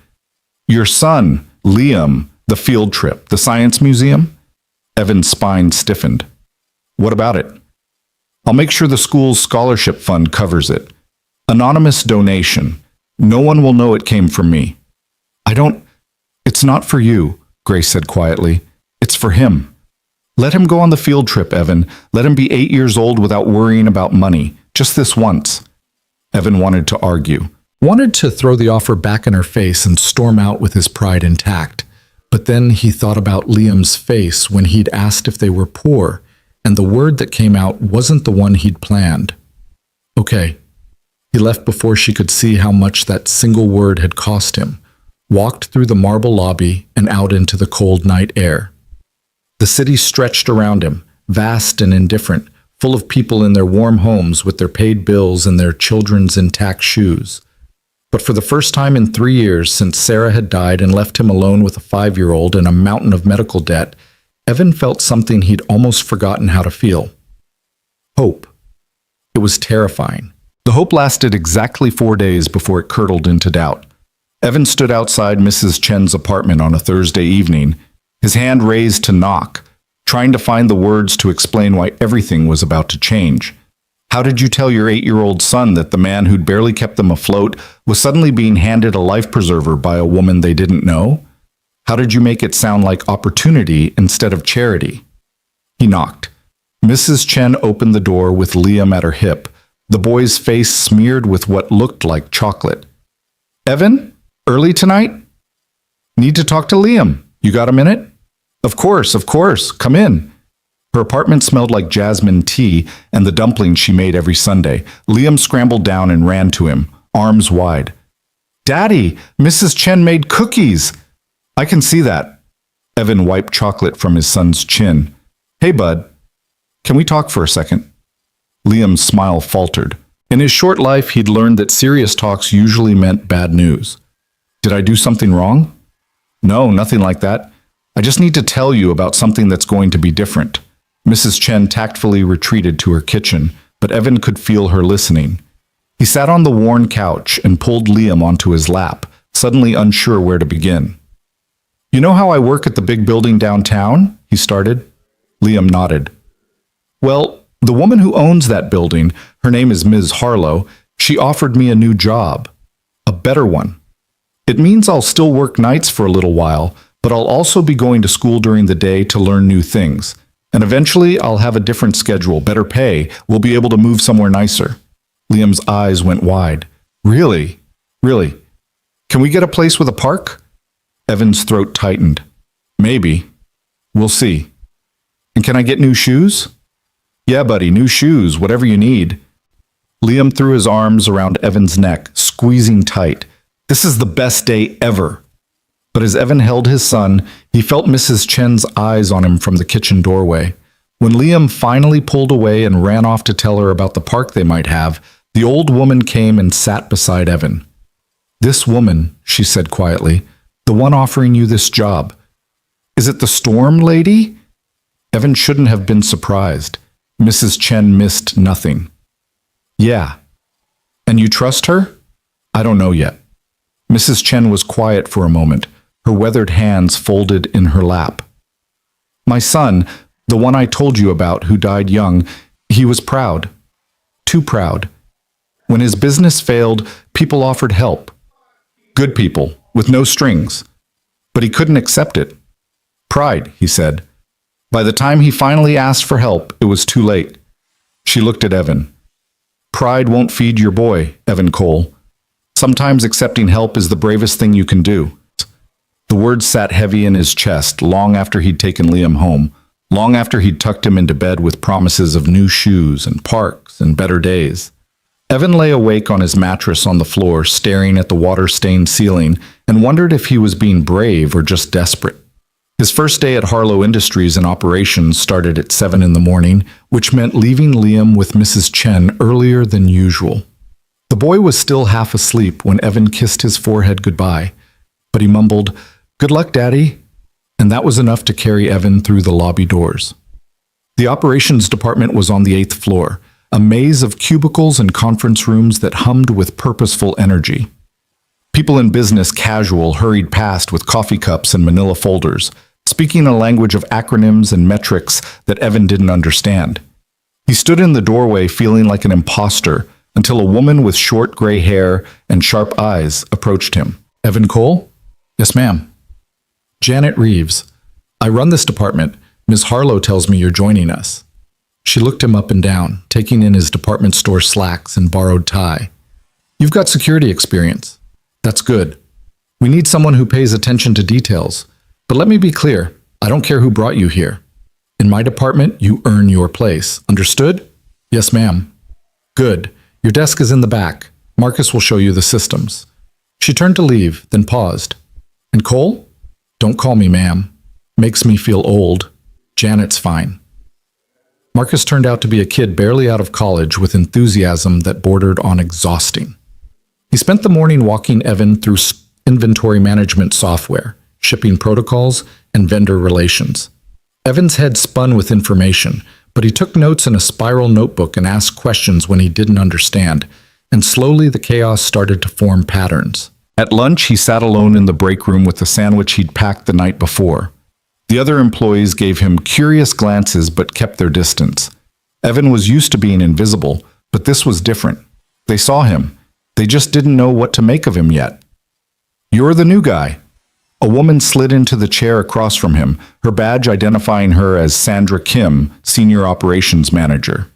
Your son, Liam, the field trip, the science museum? Evan's spine stiffened. What about it? I'll make sure the school's scholarship fund covers it. Anonymous donation. No one will know it came from me. It's not for you, Grace said quietly. It's for him. Let him go on the field trip, Evan. Let him be 8 years old without worrying about money. Just this once. Evan wanted to argue, wanted to throw the offer back in her face and storm out with his pride intact. But then he thought about Liam's face when he'd asked if they were poor, and the word that came out wasn't the one he'd planned. Okay. He left before she could see how much that single word had cost him, walked through the marble lobby and out into the cold night air. The city stretched around him, vast and indifferent, full of people in their warm homes with their paid bills and their children's intact shoes. But for the first time in 3 years since Sarah had died and left him alone with a 5-year-old and a mountain of medical debt, Evan felt something he'd almost forgotten how to feel. Hope. It was terrifying. The hope lasted exactly 4 days before it curdled into doubt. Evan stood outside Mrs. Chen's apartment on a Thursday evening, his hand raised to knock, trying to find the words to explain why everything was about to change. How did you tell your 8-year-old son that the man who'd barely kept them afloat was suddenly being handed a life preserver by a woman they didn't know? How did you make it sound like opportunity instead of charity? He knocked. Mrs. Chen opened the door with Liam at her hip, the boy's face smeared with what looked like chocolate. Evan? Early tonight? Need to talk to Liam. You got a minute? Of course. Come in. Her apartment smelled like jasmine tea and the dumplings she made every Sunday. Liam scrambled down and ran to him, arms wide. Daddy, Mrs. Chen made cookies. I can see that. Evan wiped chocolate from his son's chin. Hey, bud. Can we talk for a second? Liam's smile faltered. In his short life, he'd learned that serious talks usually meant bad news. Did I do something wrong? No, nothing like that. I just need to tell you about something that's going to be different. Mrs. Chen tactfully retreated to her kitchen, but Evan could feel her listening. He sat on the worn couch and pulled Liam onto his lap, suddenly unsure where to begin. You know how I work at the big building downtown? He started. Liam nodded. Well, the woman who owns that building, her name is Ms. Harlow, she offered me a new job. A better one. It means I'll still work nights for a little while, but I'll also be going to school during the day to learn new things. And eventually I'll have a different schedule, better pay, we'll be able to move somewhere nicer. Liam's eyes went wide. Really? Really? Can we get a place with a park? Evan's throat tightened. Maybe. We'll see. And can I get new shoes? Yeah, buddy, new shoes, whatever you need. Liam threw his arms around Evan's neck, squeezing tight. This is the best day ever. But as Evan held his son, he felt Mrs. Chen's eyes on him from the kitchen doorway. When Liam finally pulled away and ran off to tell her about the park they might have, the old woman came and sat beside Evan. This woman, she said quietly, the one offering you this job. Is it the storm lady? Evan shouldn't have been surprised. Mrs. Chen missed nothing. Yeah. And you trust her? I don't know yet. Mrs. Chen was quiet for a moment, her weathered hands folded in her lap. My son, the one I told you about who died young, he was proud. Too proud. When his business failed, people offered help. Good people, with no strings. But he couldn't accept it. Pride, he said. By the time he finally asked for help, it was too late. She looked at Evan. Pride won't feed your boy, Evan Cole. Sometimes accepting help is the bravest thing you can do. The words sat heavy in his chest long after he'd taken Liam home, long after he'd tucked him into bed with promises of new shoes and parks and better days. Evan lay awake on his mattress on the floor, staring at the water-stained ceiling, and wondered if he was being brave or just desperate. His first day at Harlow Industries in operations started at 7 in the morning, which meant leaving Liam with Mrs. Chen earlier than usual. The boy was still half asleep when Evan kissed his forehead goodbye, but he mumbled, "Good luck, Daddy," and that was enough to carry Evan through the lobby doors. The operations department was on the 8th floor, a maze of cubicles and conference rooms that hummed with purposeful energy. People in business casual hurried past with coffee cups and manila folders, speaking a language of acronyms and metrics that Evan didn't understand. He stood in the doorway feeling like an imposter until a woman with short gray hair and sharp eyes approached him. Evan Cole? Yes, ma'am. Janet Reeves. I run this department. Ms. Harlow tells me you're joining us. She looked him up and down, taking in his department store slacks and borrowed tie. You've got security experience. That's good. We need someone who pays attention to details. But let me be clear, I don't care who brought you here. In my department, you earn your place. Understood? Yes, ma'am. Good. Your desk is in the back. Marcus will show you the systems. She turned to leave, then paused. And Cole? Don't call me ma'am. Makes me feel old. Janet's fine. Marcus turned out to be a kid barely out of college with enthusiasm that bordered on exhausting. He spent the morning walking Evan through inventory management software, shipping protocols, and vendor relations. Evan's head spun with information, but he took notes in a spiral notebook and asked questions when he didn't understand, and slowly the chaos started to form patterns. At lunch, he sat alone in the break room with the sandwich he'd packed the night before. The other employees gave him curious glances but kept their distance. Evan was used to being invisible, but this was different. They saw him. They just didn't know what to make of him yet. You're the new guy. A woman slid into the chair across from him, her badge identifying her as Sandra Kim, Senior Operations Manager.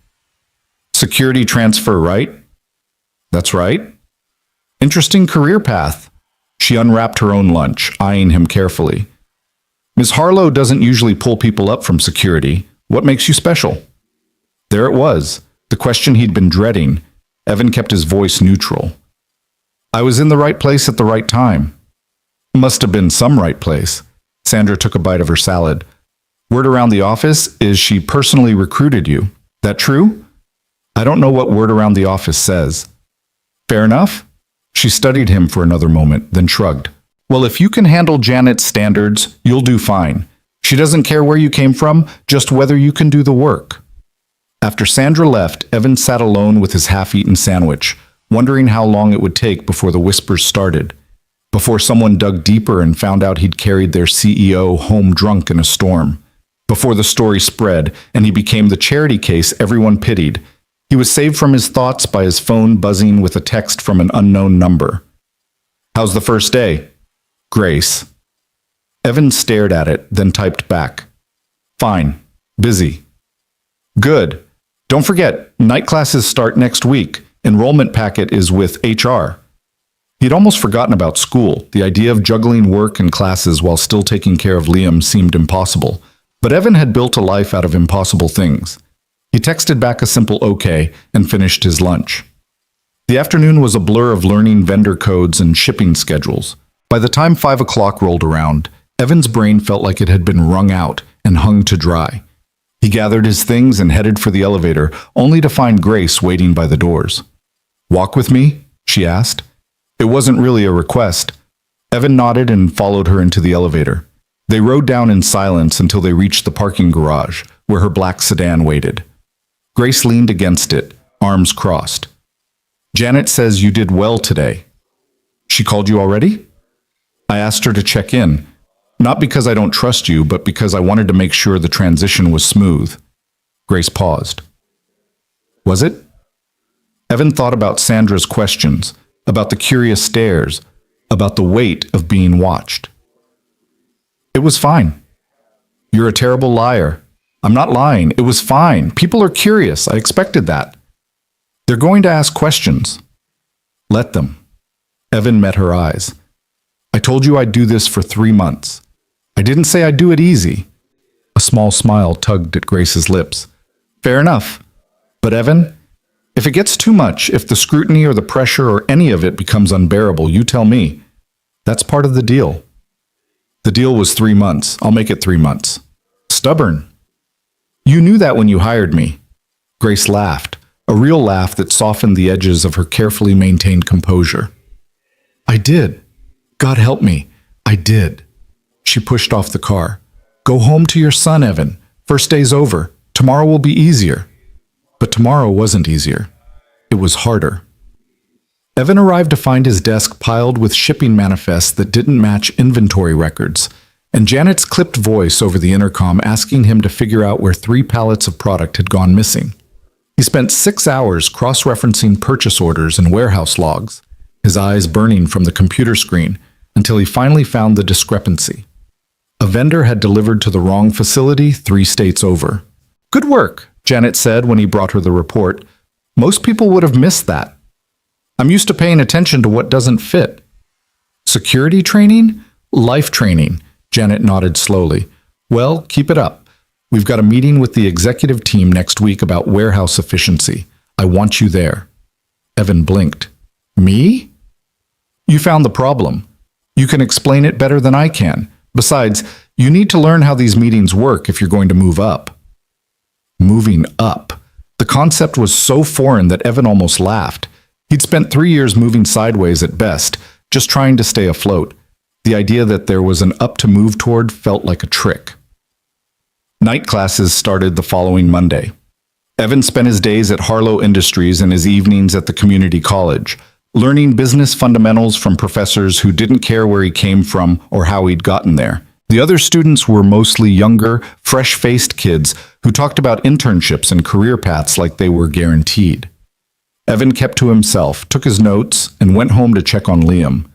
Security transfer, right? That's right. Interesting career path. She unwrapped her own lunch, eyeing him carefully. Ms. Harlow doesn't usually pull people up from security. What makes you special? There it was, the question he'd been dreading. Evan kept his voice neutral. I was in the right place at the right time. Must have been some right place. Sandra took a bite of her salad. Word around the office is she personally recruited you. That true? I don't know what word around the office says. Fair enough? She studied him for another moment, then shrugged. Well, if you can handle Janet's standards, you'll do fine. She doesn't care where you came from, just whether you can do the work. After Sandra left, Evan sat alone with his half-eaten sandwich, wondering how long it would take before the whispers started, before someone dug deeper and found out he'd carried their CEO home drunk in a storm, before the story spread and he became the charity case everyone pitied. He was saved from his thoughts by his phone buzzing with a text from an unknown number. How's the first day? Grace. Evan stared at it, then typed back. Fine. Busy. Good. Don't forget, night classes start next week. Enrollment packet is with HR. He'd almost forgotten about school. The idea of juggling work and classes while still taking care of Liam seemed impossible. But Evan had built a life out of impossible things. He texted back a simple okay and finished his lunch. The afternoon was a blur of learning vendor codes and shipping schedules. By the time 5 o'clock rolled around, Evan's brain felt like it had been wrung out and hung to dry. He gathered his things and headed for the elevator, only to find Grace waiting by the doors. Walk with me? She asked. It wasn't really a request. Evan nodded and followed her into the elevator. They rode down in silence until they reached the parking garage, where her black sedan waited. Grace leaned against it, arms crossed. Janet says you did well today. She called you already? I asked her to check in, not because I don't trust you, but because I wanted to make sure the transition was smooth. Grace paused. Was it? Evan thought about Sandra's questions, about the curious stares, about the weight of being watched. It was fine. You're a terrible liar. I'm not lying. It was fine. People are curious. I expected that. They're going to ask questions. Let them. Evan met her eyes. I told you I'd do this for 3 months. I didn't say I'd do it easy. A small smile tugged at Grace's lips. Fair enough. But Evan, if it gets too much, if the scrutiny or the pressure or any of it becomes unbearable, you tell me. That's part of the deal. The deal was 3 months. I'll make it 3 months. Stubborn. You knew that when you hired me. Grace laughed, a real laugh that softened the edges of her carefully maintained composure. I did. God help me. I did. She pushed off the car. Go home to your son, Evan. First day's over. Tomorrow will be easier. But tomorrow wasn't easier. It was harder. Evan arrived to find his desk piled with shipping manifests that didn't match inventory records, and Janet's clipped voice over the intercom asking him to figure out where 3 pallets of product had gone missing. He spent 6 hours cross-referencing purchase orders and warehouse logs, his eyes burning from the computer screen, until he finally found the discrepancy. A vendor had delivered to the wrong facility 3 states over. Good work, Janet said when he brought her the report. Most people would have missed that. I'm used to paying attention to what doesn't fit. Security training? Life training, Janet nodded slowly. Well, keep it up. We've got a meeting with the executive team next week about warehouse efficiency. I want you there. Evan blinked. Me? You found the problem. You can explain it better than I can. Besides, you need to learn how these meetings work if you're going to move up. Moving up. The concept was so foreign that Evan almost laughed. He'd spent 3 years moving sideways at best, just trying to stay afloat. The idea that there was an up to move toward felt like a trick. Night classes started the following Monday. Evan spent his days at Harlow Industries and his evenings at the community college, learning business fundamentals from professors who didn't care where he came from or how he'd gotten there. The other students were mostly younger, fresh-faced kids who talked about internships and career paths like they were guaranteed. Evan kept to himself, took his notes, and went home to check on Liam.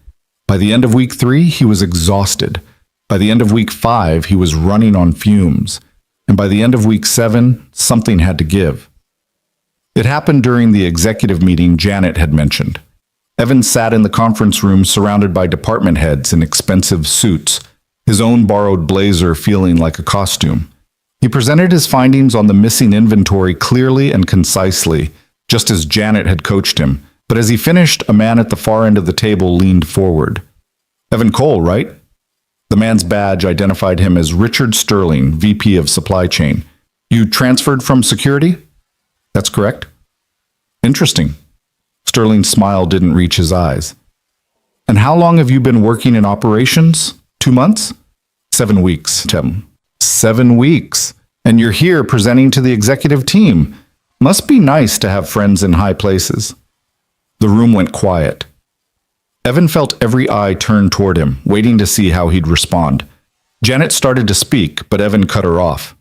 By the end of week 3, he was exhausted. By the end of week 5, he was running on fumes. And by the end of week 7, something had to give. It happened during the executive meeting Janet had mentioned. Evan sat in the conference room surrounded by department heads in expensive suits, his own borrowed blazer feeling like a costume. He presented his findings on the missing inventory clearly and concisely, just as Janet had coached him. But as he finished, a man at the far end of the table leaned forward. Evan Cole, right? The man's badge identified him as Richard Sterling, VP of Supply Chain. You transferred from security? That's correct. Interesting. Sterling's smile didn't reach his eyes. And how long have you been working in operations? 2 months? 7 weeks, Tim. 7 weeks. And you're here presenting to the executive team. Must be nice to have friends in high places. The room went quiet. Evan felt every eye turn toward him, waiting to see how he'd respond. Janet started to speak, but Evan cut her off.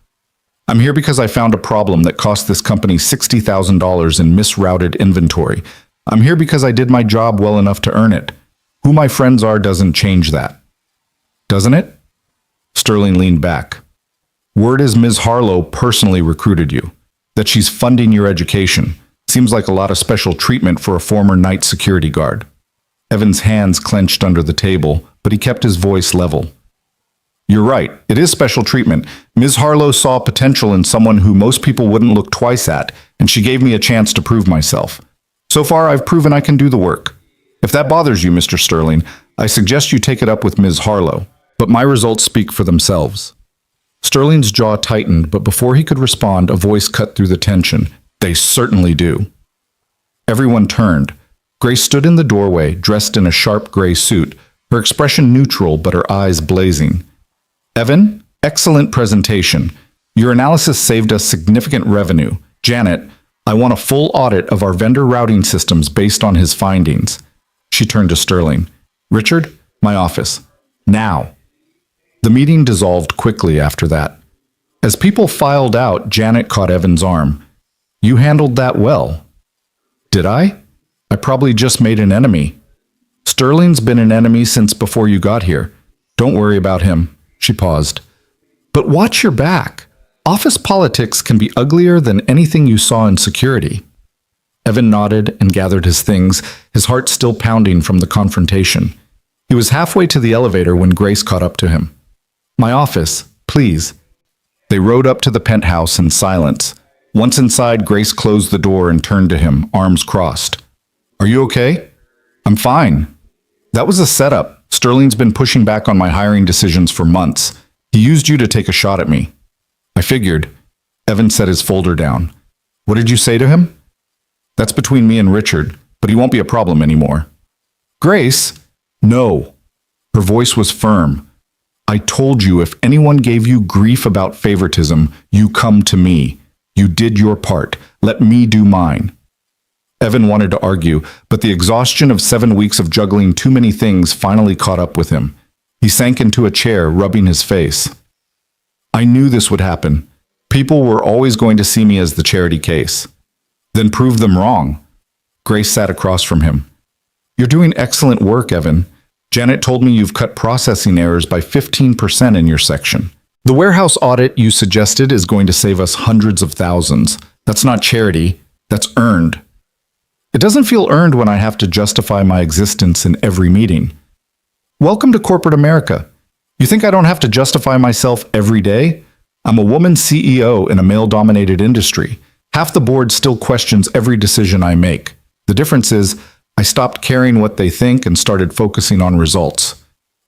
I'm here because I found a problem that cost this company $60,000 in misrouted inventory. I'm here because I did my job well enough to earn it. Who my friends are doesn't change that. Doesn't it? Sterling leaned back. Word is Ms. Harlow personally recruited you, that she's funding your education. Seems like a lot of special treatment for a former night security guard. Evan's hands clenched under the table, but he kept his voice level. You're right, it is special treatment. Ms. Harlow saw potential in someone who most people wouldn't look twice at, and she gave me a chance to prove myself. So far, I've proven I can do the work. If that bothers you, Mr. Sterling, I suggest you take it up with Ms. Harlow, but my results speak for themselves. Sterling's jaw tightened, but before he could respond, a voice cut through the tension. They certainly do. Everyone turned. Grace stood in the doorway, dressed in a sharp gray suit, her expression neutral but her eyes blazing. Evan, excellent presentation. Your analysis saved us significant revenue. Janet, I want a full audit of our vendor routing systems based on his findings. She turned to Sterling. Richard, my office. Now. The meeting dissolved quickly after that. As people filed out, Janet caught Evan's arm. You handled that well. Did I? I probably just made an enemy. Sterling's been an enemy since before you got here. Don't worry about him. She paused. But watch your back. Office politics can be uglier than anything you saw in security. Evan nodded and gathered his things, his heart still pounding from the confrontation. He was halfway to the elevator when Grace caught up to him. My office, please. They rode up to the penthouse in silence. Once inside, Grace closed the door and turned to him, arms crossed. Are you okay? I'm fine. That was a setup. Sterling's been pushing back on my hiring decisions for months. He used you to take a shot at me. I figured. Evan set his folder down. What did you say to him? That's between me and Richard, but he won't be a problem anymore. Grace? No. Her voice was firm. I told you if anyone gave you grief about favoritism, you come to me. You did your part. Let me do mine. Evan wanted to argue, but the exhaustion of 7 weeks of juggling too many things finally caught up with him. He sank into a chair, rubbing his face. I knew this would happen. People were always going to see me as the charity case. Then prove them wrong. Grace sat across from him. You're doing excellent work, Evan. Janet told me you've cut processing errors by 15% in your section. The warehouse audit you suggested is going to save us hundreds of thousands. That's not charity, that's earned. It doesn't feel earned when I have to justify my existence in every meeting. Welcome to corporate America. You think I don't have to justify myself every day? I'm a woman CEO in a male-dominated industry. Half the board still questions every decision I make. The difference is, I stopped caring what they think and started focusing on results.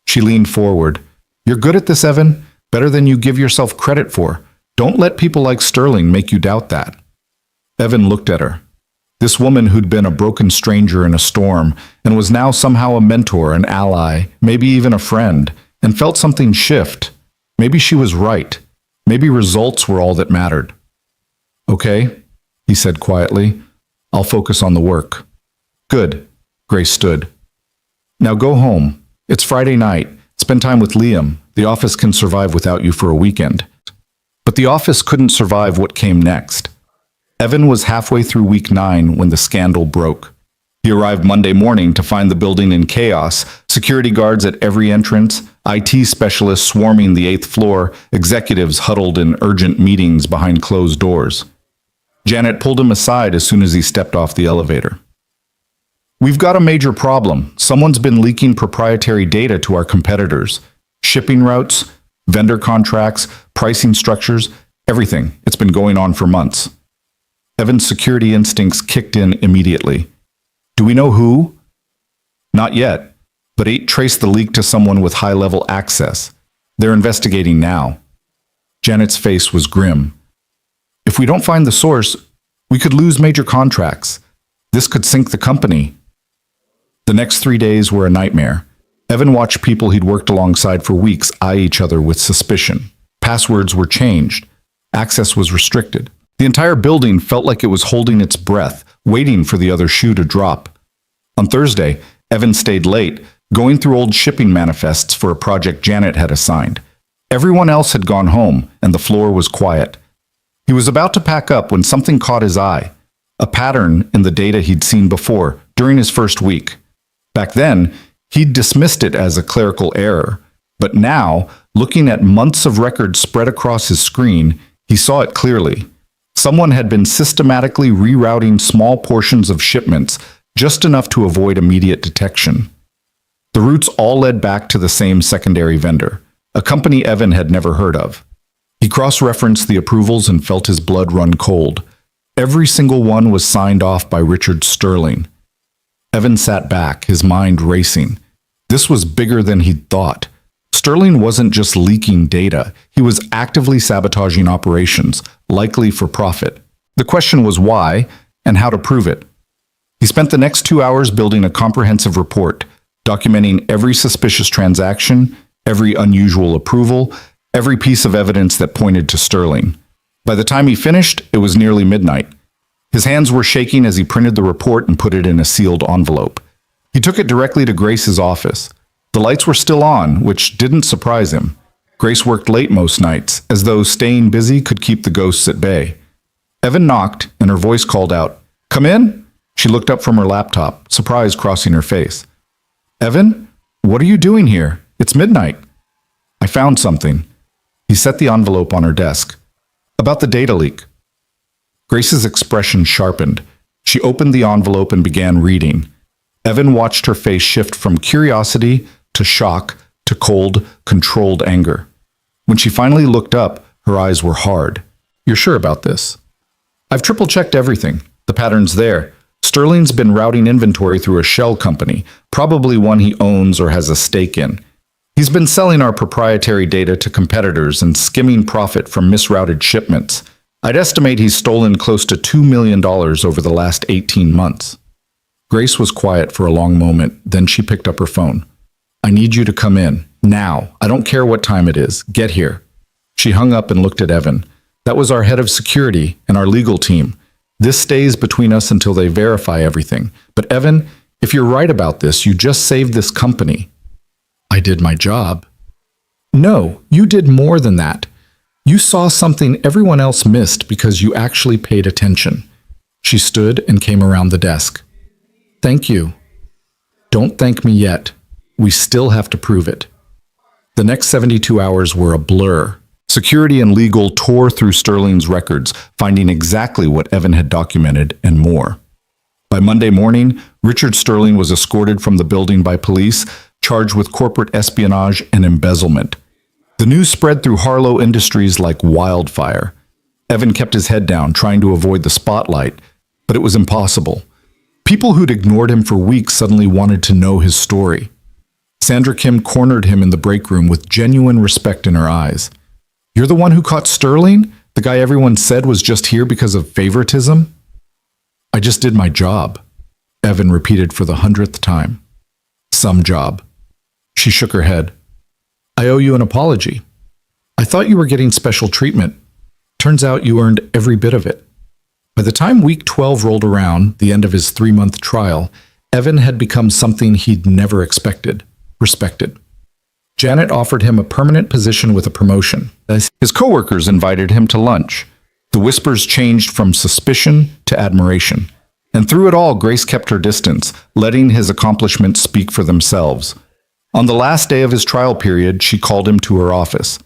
She leaned forward. You're good at this, Evan. Better than you give yourself credit for. Don't let people like Sterling make you doubt that. Evan looked at her. This woman who'd been a broken stranger in a storm and was now somehow a mentor, an ally, maybe even a friend, and felt something shift. Maybe she was right. Maybe results were all that mattered. Okay, he said quietly. I'll focus on the work. Good. Grace stood. Now go home. It's Friday night. Spend time with Liam. The office can survive without you for a weekend. But the office couldn't survive what came next. Evan was halfway through week 9 when the scandal broke. He arrived Monday morning to find the building in chaos, security guards at every entrance, IT specialists swarming the 8th floor, executives huddled in urgent meetings behind closed doors. Janet pulled him aside as soon as he stepped off the elevator. We've got a major problem. Someone's been leaking proprietary data to our competitors. Shipping routes, vendor contracts, pricing structures, everything. It's been going on for months. Evan's security instincts kicked in immediately. Do we know who? Not yet, but 8 traced the leak to someone with high-level access. They're investigating now. Janet's face was grim. If we don't find the source, we could lose major contracts. This could sink the company. The next 3 days were a nightmare. Evan watched people he'd worked alongside for weeks eye each other with suspicion. Passwords were changed. Access was restricted. The entire building felt like it was holding its breath, waiting for the other shoe to drop. On Thursday, Evan stayed late, going through old shipping manifests for a project Janet had assigned. Everyone else had gone home, and the floor was quiet. He was about to pack up when something caught his eye, a pattern in the data he'd seen before, during his first week. Back then, he'd dismissed it as a clerical error, but now, looking at months of records spread across his screen, he saw it clearly. Someone had been systematically rerouting small portions of shipments, just enough to avoid immediate detection. The routes all led back to the same secondary vendor, a company Evan had never heard of. He cross-referenced the approvals and felt his blood run cold. Every single one was signed off by Richard Sterling. Evan sat back, his mind racing. This was bigger than he'd thought. Sterling wasn't just leaking data, he was actively sabotaging operations, likely for profit. The question was why, and how to prove it. He spent the next 2 hours building a comprehensive report, documenting every suspicious transaction, every unusual approval, every piece of evidence that pointed to Sterling. By the time he finished, it was nearly midnight. His hands were shaking as he printed the report and put it in a sealed envelope. He took it directly to Grace's office. The lights were still on, which didn't surprise him. Grace worked late most nights, as though staying busy could keep the ghosts at bay. Evan knocked, and her voice called out, "Come in?" She looked up from her laptop, surprise crossing her face. "Evan, what are you doing here? It's midnight." "I found something." He set the envelope on her desk. "About the data leak." Grace's expression sharpened. She opened the envelope and began reading. Evan watched her face shift from curiosity to shock to cold, controlled anger. When she finally looked up, her eyes were hard. "You're sure about this?" "I've triple-checked everything. The pattern's there. Sterling's been routing inventory through a shell company, probably one he owns or has a stake in. He's been selling our proprietary data to competitors and skimming profit from misrouted shipments. I'd estimate he's stolen close to $2 million over the last 18 months. Grace was quiet for a long moment, then she picked up her phone. "I need you to come in. Now. I don't care what time it is. Get here." She hung up and looked at Evan. "That was our head of security and our legal team. This stays between us until they verify everything. But Evan, if you're right about this, you just saved this company." "I did my job." "No, you did more than that. You saw something everyone else missed because you actually paid attention." She stood and came around the desk. "Thank you." "Don't thank me yet. We still have to prove it." The next 72 hours were a blur. Security and legal tore through Sterling's records, finding exactly what Evan had documented and more. By Monday morning, Richard Sterling was escorted from the building by police, charged with corporate espionage and embezzlement. The news spread through Harlow Industries like wildfire. Evan kept his head down, trying to avoid the spotlight, but it was impossible. People who'd ignored him for weeks suddenly wanted to know his story. Sandra Kim cornered him in the break room with genuine respect in her eyes. "You're the one who caught Sterling? The guy everyone said was just here because of favoritism?" "I just did my job," Evan repeated for the 100th time. "Some job." She shook her head. "I owe you an apology. I thought you were getting special treatment. Turns out you earned every bit of it." By the time week 12 rolled around, the end of his 3-month trial, Evan had become something he'd never expected: respected. Janet offered him a permanent position with a promotion. His coworkers invited him to lunch. The whispers changed from suspicion to admiration. And through it all, Grace kept her distance, letting his accomplishments speak for themselves. On the last day of his trial period, she called him to her office.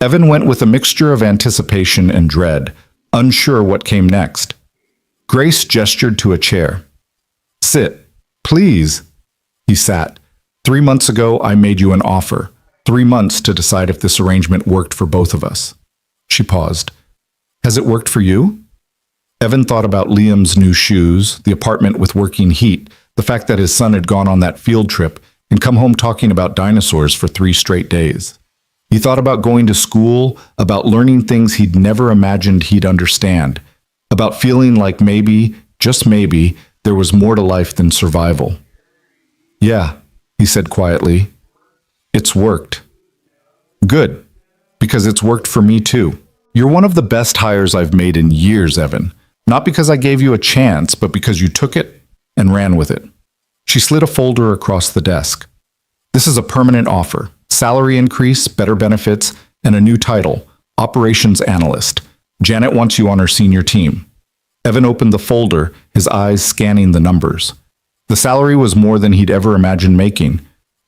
Evan went with a mixture of anticipation and dread, unsure what came next. Grace gestured to a chair. "Sit, please." He sat. "3 months ago, I made you an offer. 3 months to decide if this arrangement worked for both of us." She paused. "Has it worked for you?" Evan thought about Liam's new shoes, the apartment with working heat, the fact that his son had gone on that field trip and come home talking about dinosaurs for 3 straight days. He thought about going to school, about learning things he'd never imagined he'd understand, about feeling like maybe, just maybe, there was more to life than survival. "Yeah," he said quietly. "It's worked." "Good, because it's worked for me too. You're one of the best hires I've made in years, Evan. Not because I gave you a chance, but because you took it and ran with it." She slid a folder across the desk. "This is a permanent offer. Salary increase, better benefits, and a new title, Operations Analyst. Janet wants you on her senior team." Evan opened the folder, his eyes scanning the numbers. The salary was more than he'd ever imagined making.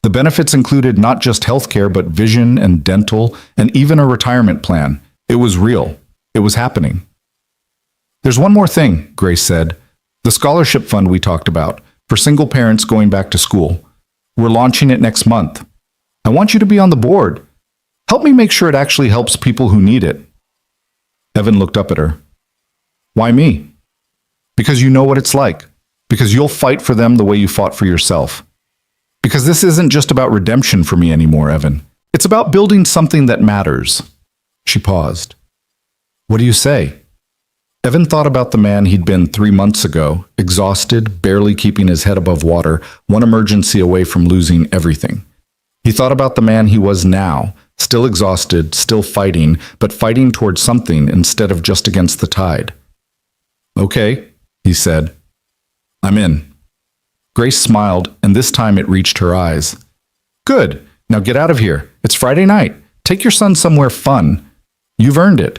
The benefits included not just healthcare, but vision and dental, and even a retirement plan. It was real. It was happening. "There's one more thing," Grace said. "The scholarship fund we talked about, for single parents going back to school. We're launching it next month. I want you to be on the board. Help me make sure it actually helps people who need it." Evan looked up at her. "Why me?" "Because you know what it's like. Because you'll fight for them the way you fought for yourself. Because this isn't just about redemption for me anymore, Evan. It's about building something that matters." She paused. "What do you say?" Evan thought about the man he'd been 3 months ago, exhausted, barely keeping his head above water, one emergency away from losing everything. He thought about the man he was now, still exhausted, still fighting, but fighting towards something instead of just against the tide. "Okay," he said. "I'm in." Grace smiled, and this time it reached her eyes. "Good. Now get out of here. It's Friday night. Take your son somewhere fun. You've earned it."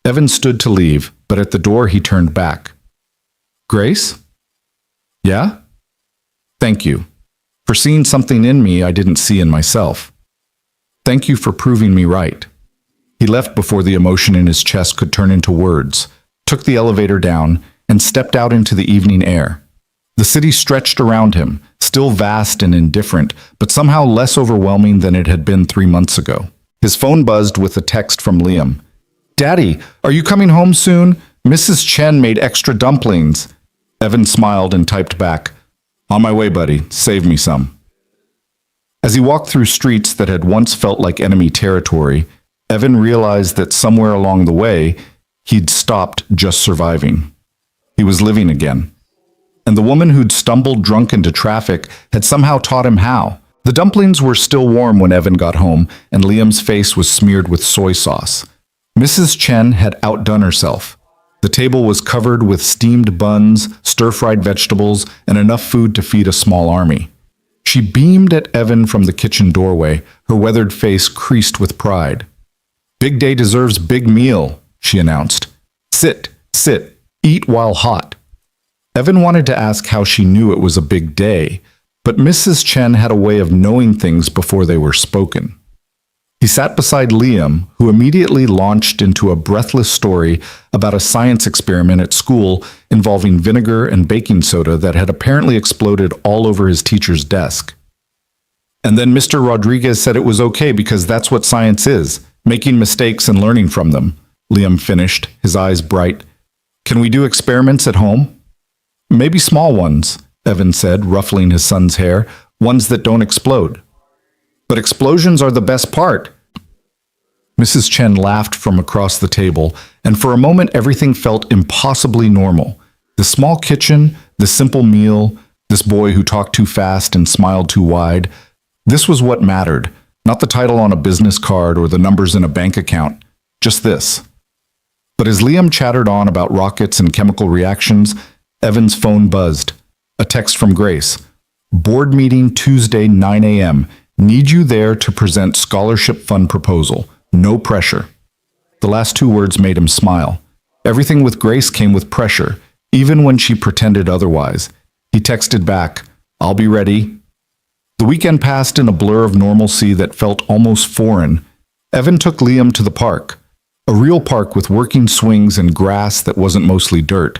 Evan stood to leave, but at the door he turned back. "Grace?" "Yeah?" "Thank you. For seeing something in me I didn't see in myself. Thank you for proving me right." He left before the emotion in his chest could turn into words, took the elevator down, and stepped out into the evening air. The city stretched around him, still vast and indifferent, but somehow less overwhelming than it had been 3 months ago. His phone buzzed with a text from Liam. "Daddy, are you coming home soon? Mrs. Chen made extra dumplings." Evan smiled and typed back, "On my way, buddy. Save me some." As he walked through streets that had once felt like enemy territory, Evan realized that somewhere along the way, he'd stopped just surviving. He was living again. And the woman who'd stumbled drunk into traffic had somehow taught him how. The dumplings were still warm when Evan got home, and Liam's face was smeared with soy sauce. Mrs. Chen had outdone herself. The table was covered with steamed buns, stir-fried vegetables, and enough food to feed a small army. She beamed at Evan from the kitchen doorway, her weathered face creased with pride. "Big day deserves big meal," she announced. "Sit, sit, eat while hot." Evan wanted to ask how she knew it was a big day, but Mrs. Chen had a way of knowing things before they were spoken. He sat beside Liam, who immediately launched into a breathless story about a science experiment at school involving vinegar and baking soda that had apparently exploded all over his teacher's desk. And then Mr. Rodriguez said it was okay because that's what science is, making mistakes and learning from them, Liam finished, his eyes bright. Can we do experiments at home? Maybe small ones, Evan said, ruffling his son's hair, ones that don't explode. But explosions are the best part. Mrs. Chen laughed from across the table, and for a moment everything felt impossibly normal. The small kitchen, the simple meal, this boy who talked too fast and smiled too wide. This was what mattered, not the title on a business card or the numbers in a bank account, just this. But as Liam chattered on about rockets and chemical reactions, Evan's phone buzzed. A text from Grace. Board meeting Tuesday 9 a.m. Need you there to present scholarship fund proposal. No pressure. The last two words made him smile. Everything with Grace came with pressure, even when she pretended otherwise. He texted back, I'll be ready. The weekend passed in a blur of normalcy that felt almost foreign. Evan took Liam to the park, a real park with working swings and grass that wasn't mostly dirt,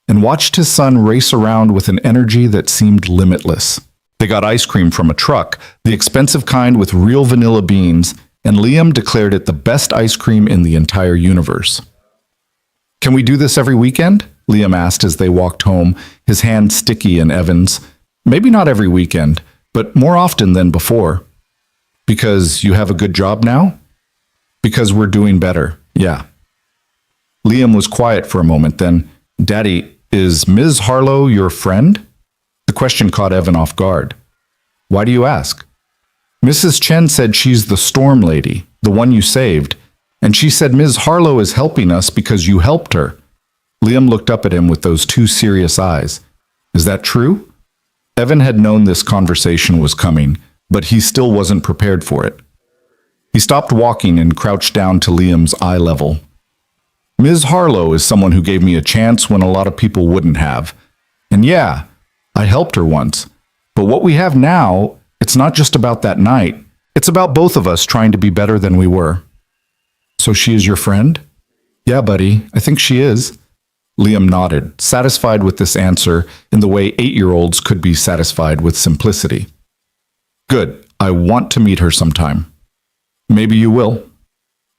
and watched his son race around with an energy that seemed limitless. They got ice cream from a truck, the expensive kind with real vanilla beans, and Liam declared it the best ice cream in the entire universe. Can we do this every weekend? Liam asked as they walked home, his hand sticky in Evan's. Maybe not every weekend, but more often than before. Because you have a good job now? Because we're doing better, yeah. Liam was quiet for a moment, then, Daddy, is Ms. Harlow your friend? The question caught Evan off guard. Why do you ask? Mrs. Chen said she's the storm lady, the one you saved, and she said Ms. Harlow is helping us because you helped her. Liam looked up at him with those two serious eyes. Is that true? Evan had known this conversation was coming, but he still wasn't prepared for it. He stopped walking and crouched down to Liam's eye level. Ms. Harlow is someone who gave me a chance when a lot of people wouldn't have. And yeah, I helped her once. But what we have now, it's not just about that night. It's about both of us trying to be better than we were. So she is your friend? Yeah, buddy, I think she is. Liam nodded, satisfied with this answer in the way 8-year-olds could be satisfied with simplicity. Good, I want to meet her sometime. Maybe you will.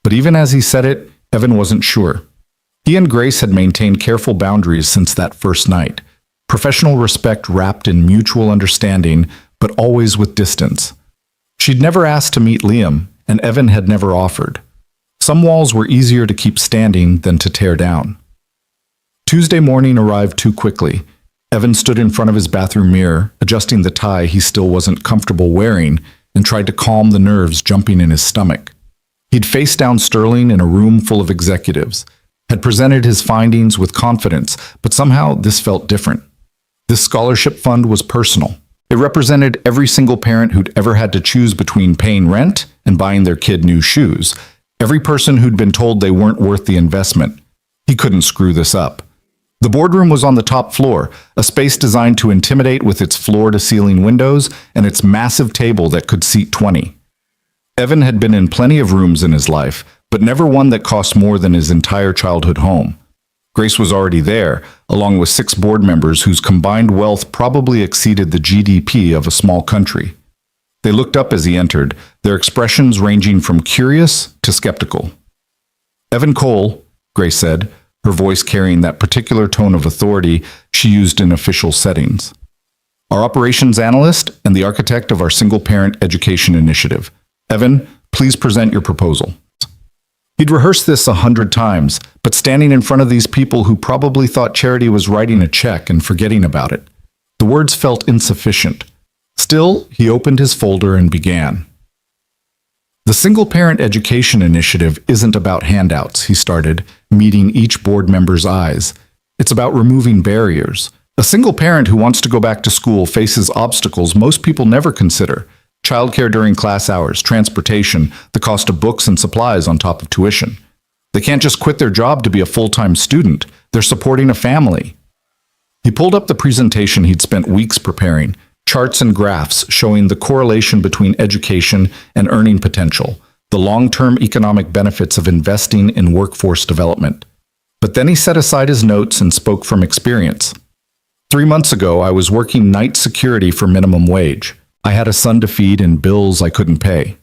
But even as he said it, Evan wasn't sure. He and Grace had maintained careful boundaries since that first night. Professional respect wrapped in mutual understanding, but always with distance. She'd never asked to meet Liam, and Evan had never offered. Some walls were easier to keep standing than to tear down. Tuesday morning arrived too quickly. Evan stood in front of his bathroom mirror, adjusting the tie he still wasn't comfortable wearing, and tried to calm the nerves jumping in his stomach. He'd faced down Sterling in a room full of executives, had presented his findings with confidence, but somehow this felt different. This scholarship fund was personal. It represented every single parent who'd ever had to choose between paying rent and buying their kid new shoes. Every person who'd been told they weren't worth the investment. He couldn't screw this up. The boardroom was on the top floor, a space designed to intimidate with its floor-to-ceiling windows and its massive table that could seat 20. Evan had been in plenty of rooms in his life, but never one that cost more than his entire childhood home. Grace was already there, along with 6 board members whose combined wealth probably exceeded the GDP of a small country. They looked up as he entered, their expressions ranging from curious to skeptical. Evan Cole, Grace said, her voice carrying that particular tone of authority she used in official settings. Our operations analyst and the architect of our single-parent education initiative. Evan, please present your proposal. He'd rehearsed this 100 times, but standing in front of these people who probably thought Charity was writing a check and forgetting about it, the words felt insufficient. Still, he opened his folder and began. The single-parent education initiative isn't about handouts, he started, meeting each board member's eyes. It's about removing barriers. A single parent who wants to go back to school faces obstacles most people never consider. Childcare during class hours, transportation, the cost of books and supplies on top of tuition. They can't just quit their job to be a full-time student. They're supporting a family. He pulled up the presentation he'd spent weeks preparing, charts and graphs showing the correlation between education and earning potential, the long-term economic benefits of investing in workforce development. But then he set aside his notes and spoke from experience. 3 months ago, I was working night security for minimum wage. I had a son to feed and bills I couldn't pay.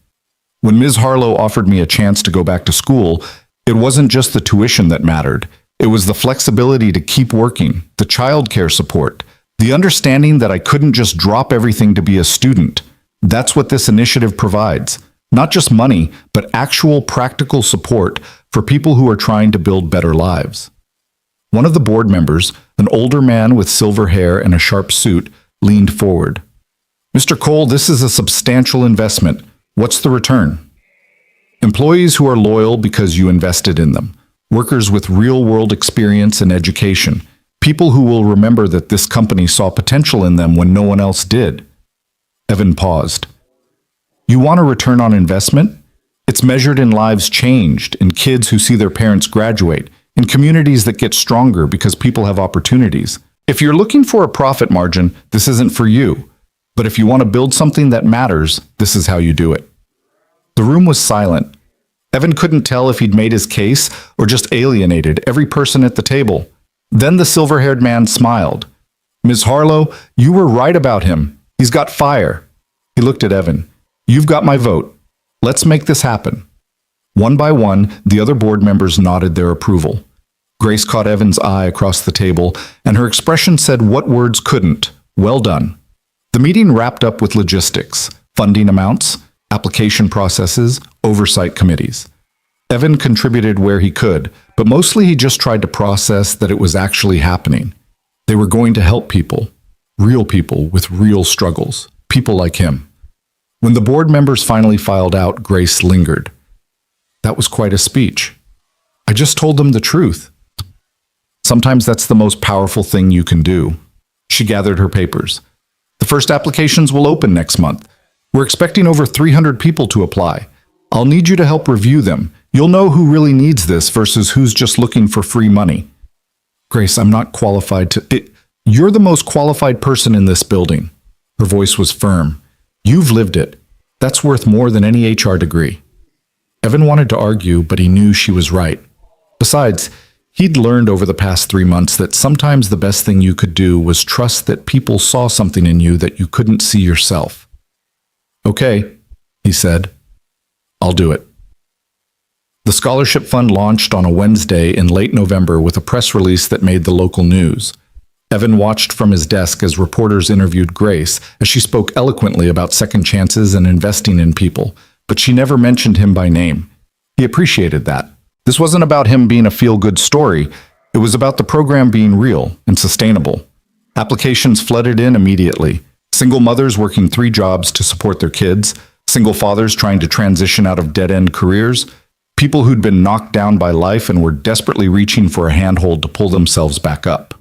When Ms. Harlow offered me a chance to go back to school, it wasn't just the tuition that mattered. It was the flexibility to keep working, the childcare support, the understanding that I couldn't just drop everything to be a student. That's what this initiative provides. Not just money, but actual practical support for people who are trying to build better lives. One of the board members, an older man with silver hair and a sharp suit, leaned forward. "Mr. Cole, this is a substantial investment. What's the return?" Employees who are loyal because you invested in them. Workers with real-world experience and education. People who will remember that this company saw potential in them when no one else did. Evan paused. You want a return on investment? It's measured in lives changed, in kids who see their parents graduate, in communities that get stronger because people have opportunities. If you're looking for a profit margin, this isn't for you. But if you want to build something that matters, this is how you do it. The room was silent. Evan couldn't tell if he'd made his case or just alienated every person at the table. Then the silver-haired man smiled. "Ms. Harlow, you were right about him. He's got fire." He looked at Evan. "You've got my vote. Let's make this happen." One by one, the other board members nodded their approval. Grace caught Evan's eye across the table, and her expression said what words couldn't. Well done. The meeting wrapped up with logistics, funding amounts, application processes, oversight committees. Evan contributed where he could, but mostly he just tried to process that it was actually happening. They were going to help people with real struggles, people like him. When the board members finally filed out, Grace lingered. That was quite a speech. I just told them the truth. Sometimes that's the most powerful thing you can do. She gathered her papers. The first applications will open next month. We're expecting over 300 people to apply. I'll need you to help review them. You'll know who really needs this versus who's just looking for free money. Grace, I'm not qualified to... You're the most qualified person in this building. Her voice was firm. You've lived it. That's worth more than any HR degree. Evan wanted to argue, but he knew she was right. Besides, he'd learned over the past 3 months that sometimes the best thing you could do was trust that people saw something in you that you couldn't see yourself. Okay, he said. I'll do it. The scholarship fund launched on a Wednesday in late November with a press release that made the local news. Evan watched from his desk as reporters interviewed Grace as she spoke eloquently about second chances and investing in people, but she never mentioned him by name. He appreciated that. This wasn't about him being a feel-good story. It was about the program being real and sustainable. Applications flooded in immediately. Single mothers working 3 jobs to support their kids, single fathers trying to transition out of dead-end careers, people who'd been knocked down by life and were desperately reaching for a handhold to pull themselves back up.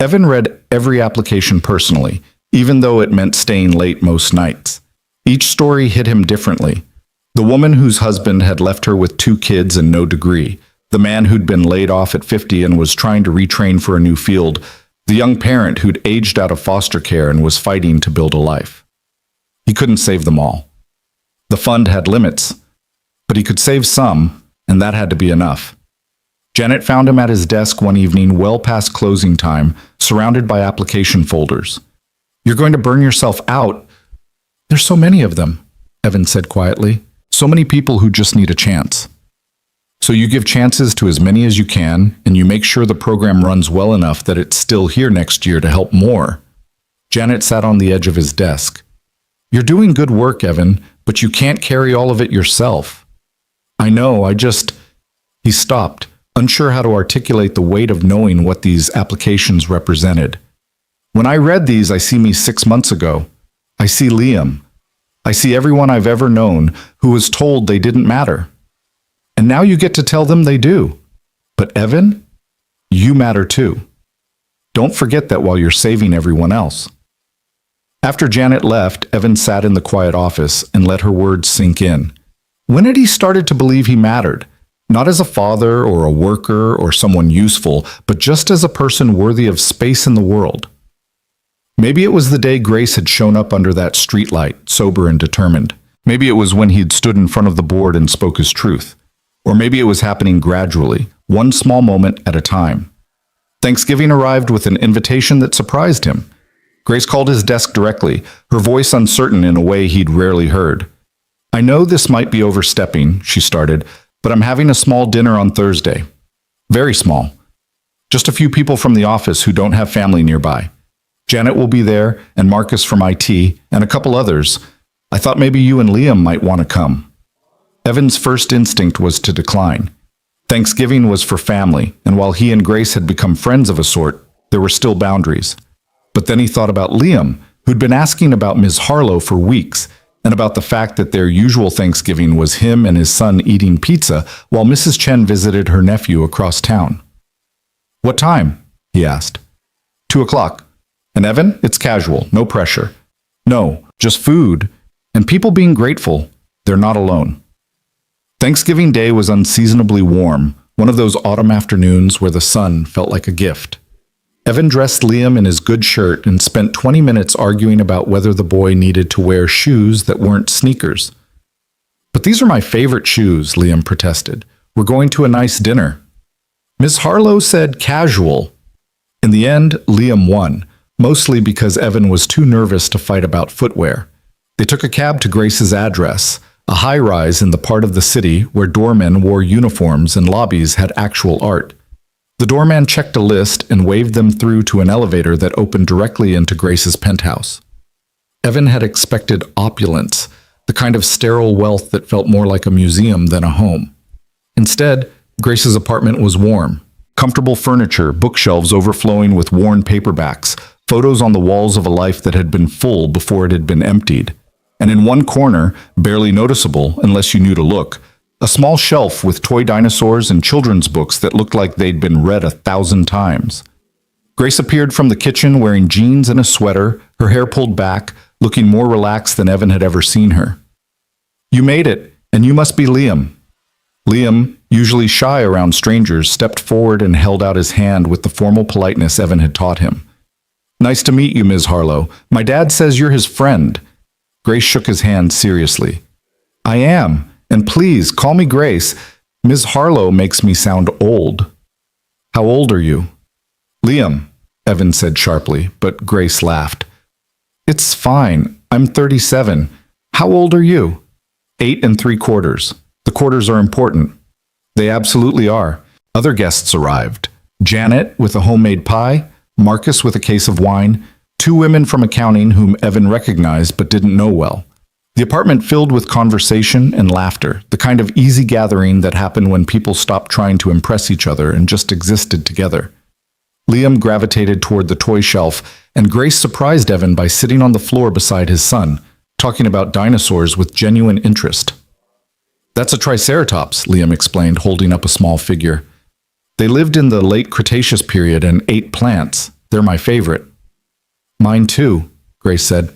Evan read every application personally, even though it meant staying late most nights. Each story hit him differently. The woman whose husband had left her with 2 kids and no degree, the man who'd been laid off at 50 and was trying to retrain for a new field, the young parent who'd aged out of foster care and was fighting to build a life. He couldn't save them all. The fund had limits, but he could save some, and that had to be enough. Janet found him at his desk one evening well past closing time, surrounded by application folders. You're going to burn yourself out. There's so many of them, Evan said quietly. So many people who just need a chance. So you give chances to as many as you can, and you make sure the program runs well enough that it's still here next year to help more. Janet sat on the edge of his desk. You're doing good work, Evan, but you can't carry all of it yourself. I know, He stopped, unsure how to articulate the weight of knowing what these applications represented. When I read these, I see me 6 months ago. I see Liam. I see everyone I've ever known who was told they didn't matter. And now you get to tell them they do. But Evan, you matter too. Don't forget that while you're saving everyone else. After Janet left, Evan sat in the quiet office and let her words sink in. When had he started to believe he mattered? Not as a father or a worker or someone useful, but just as a person worthy of space in the world. Maybe it was the day Grace had shown up under that streetlight, sober and determined. Maybe it was when he'd stood in front of the board and spoke his truth. Or maybe it was happening gradually, one small moment at a time. Thanksgiving arrived with an invitation that surprised him. Grace called his desk directly, her voice uncertain in a way he'd rarely heard. "I know this might be overstepping," she started, "but I'm having a small dinner on Thursday. Very small. Just a few people from the office who don't have family nearby. Janet will be there, and Marcus from IT, and a couple others. I thought maybe you and Liam might want to come." Evan's first instinct was to decline. Thanksgiving was for family, and while he and Grace had become friends of a sort, there were still boundaries. But then he thought about Liam, who'd been asking about Ms. Harlow for weeks, and about the fact that their usual Thanksgiving was him and his son eating pizza while Mrs. Chen visited her nephew across town. "What time?" he asked. 2 o'clock. "And Evan, it's casual, no pressure. No, just food, and people being grateful. They're not alone." Thanksgiving Day was unseasonably warm, one of those autumn afternoons where the sun felt like a gift. Evan dressed Liam in his good shirt and spent 20 minutes arguing about whether the boy needed to wear shoes that weren't sneakers. "But these are my favorite shoes," Liam protested. "We're going to a nice dinner." Miss Harlow said casual. In the end, Liam won, mostly because Evan was too nervous to fight about footwear. They took a cab to Grace's address, a high-rise in the part of the city where doormen wore uniforms and lobbies had actual art. The doorman checked a list and waved them through to an elevator that opened directly into Grace's penthouse. Evan had expected opulence, the kind of sterile wealth that felt more like a museum than a home. Instead, Grace's apartment was warm. Comfortable furniture, bookshelves overflowing with worn paperbacks, photos on the walls of a life that had been full before it had been emptied. And in one corner, barely noticeable unless you knew to look, a small shelf with toy dinosaurs and children's books that looked like they'd been read 1,000 times. Grace appeared from the kitchen wearing jeans and a sweater, her hair pulled back, looking more relaxed than Evan had ever seen her. "You made it, and you must be Liam." Liam, usually shy around strangers, stepped forward and held out his hand with the formal politeness Evan had taught him. "Nice to meet you, Ms. Harlow. My dad says you're his friend." Grace shook his hand seriously. "I am, and please call me Grace. Ms. Harlow makes me sound old." "How old are you?" "Liam," Evan said sharply, but Grace laughed. "It's fine. I'm 37. How old are you?" 8 3/4. The quarters are important." They absolutely are. Other guests arrived. Janet with a homemade pie, Marcus with a case of wine, 2 women from accounting whom Evan recognized but didn't know well. The apartment filled with conversation and laughter, the kind of easy gathering that happened when people stopped trying to impress each other and just existed together. Liam gravitated toward the toy shelf, and Grace surprised Evan by sitting on the floor beside his son, talking about dinosaurs with genuine interest. "That's a triceratops," Liam explained, holding up a small figure. "They lived in the late Cretaceous period and ate plants. They're my favorite." "Mine too," Grace said.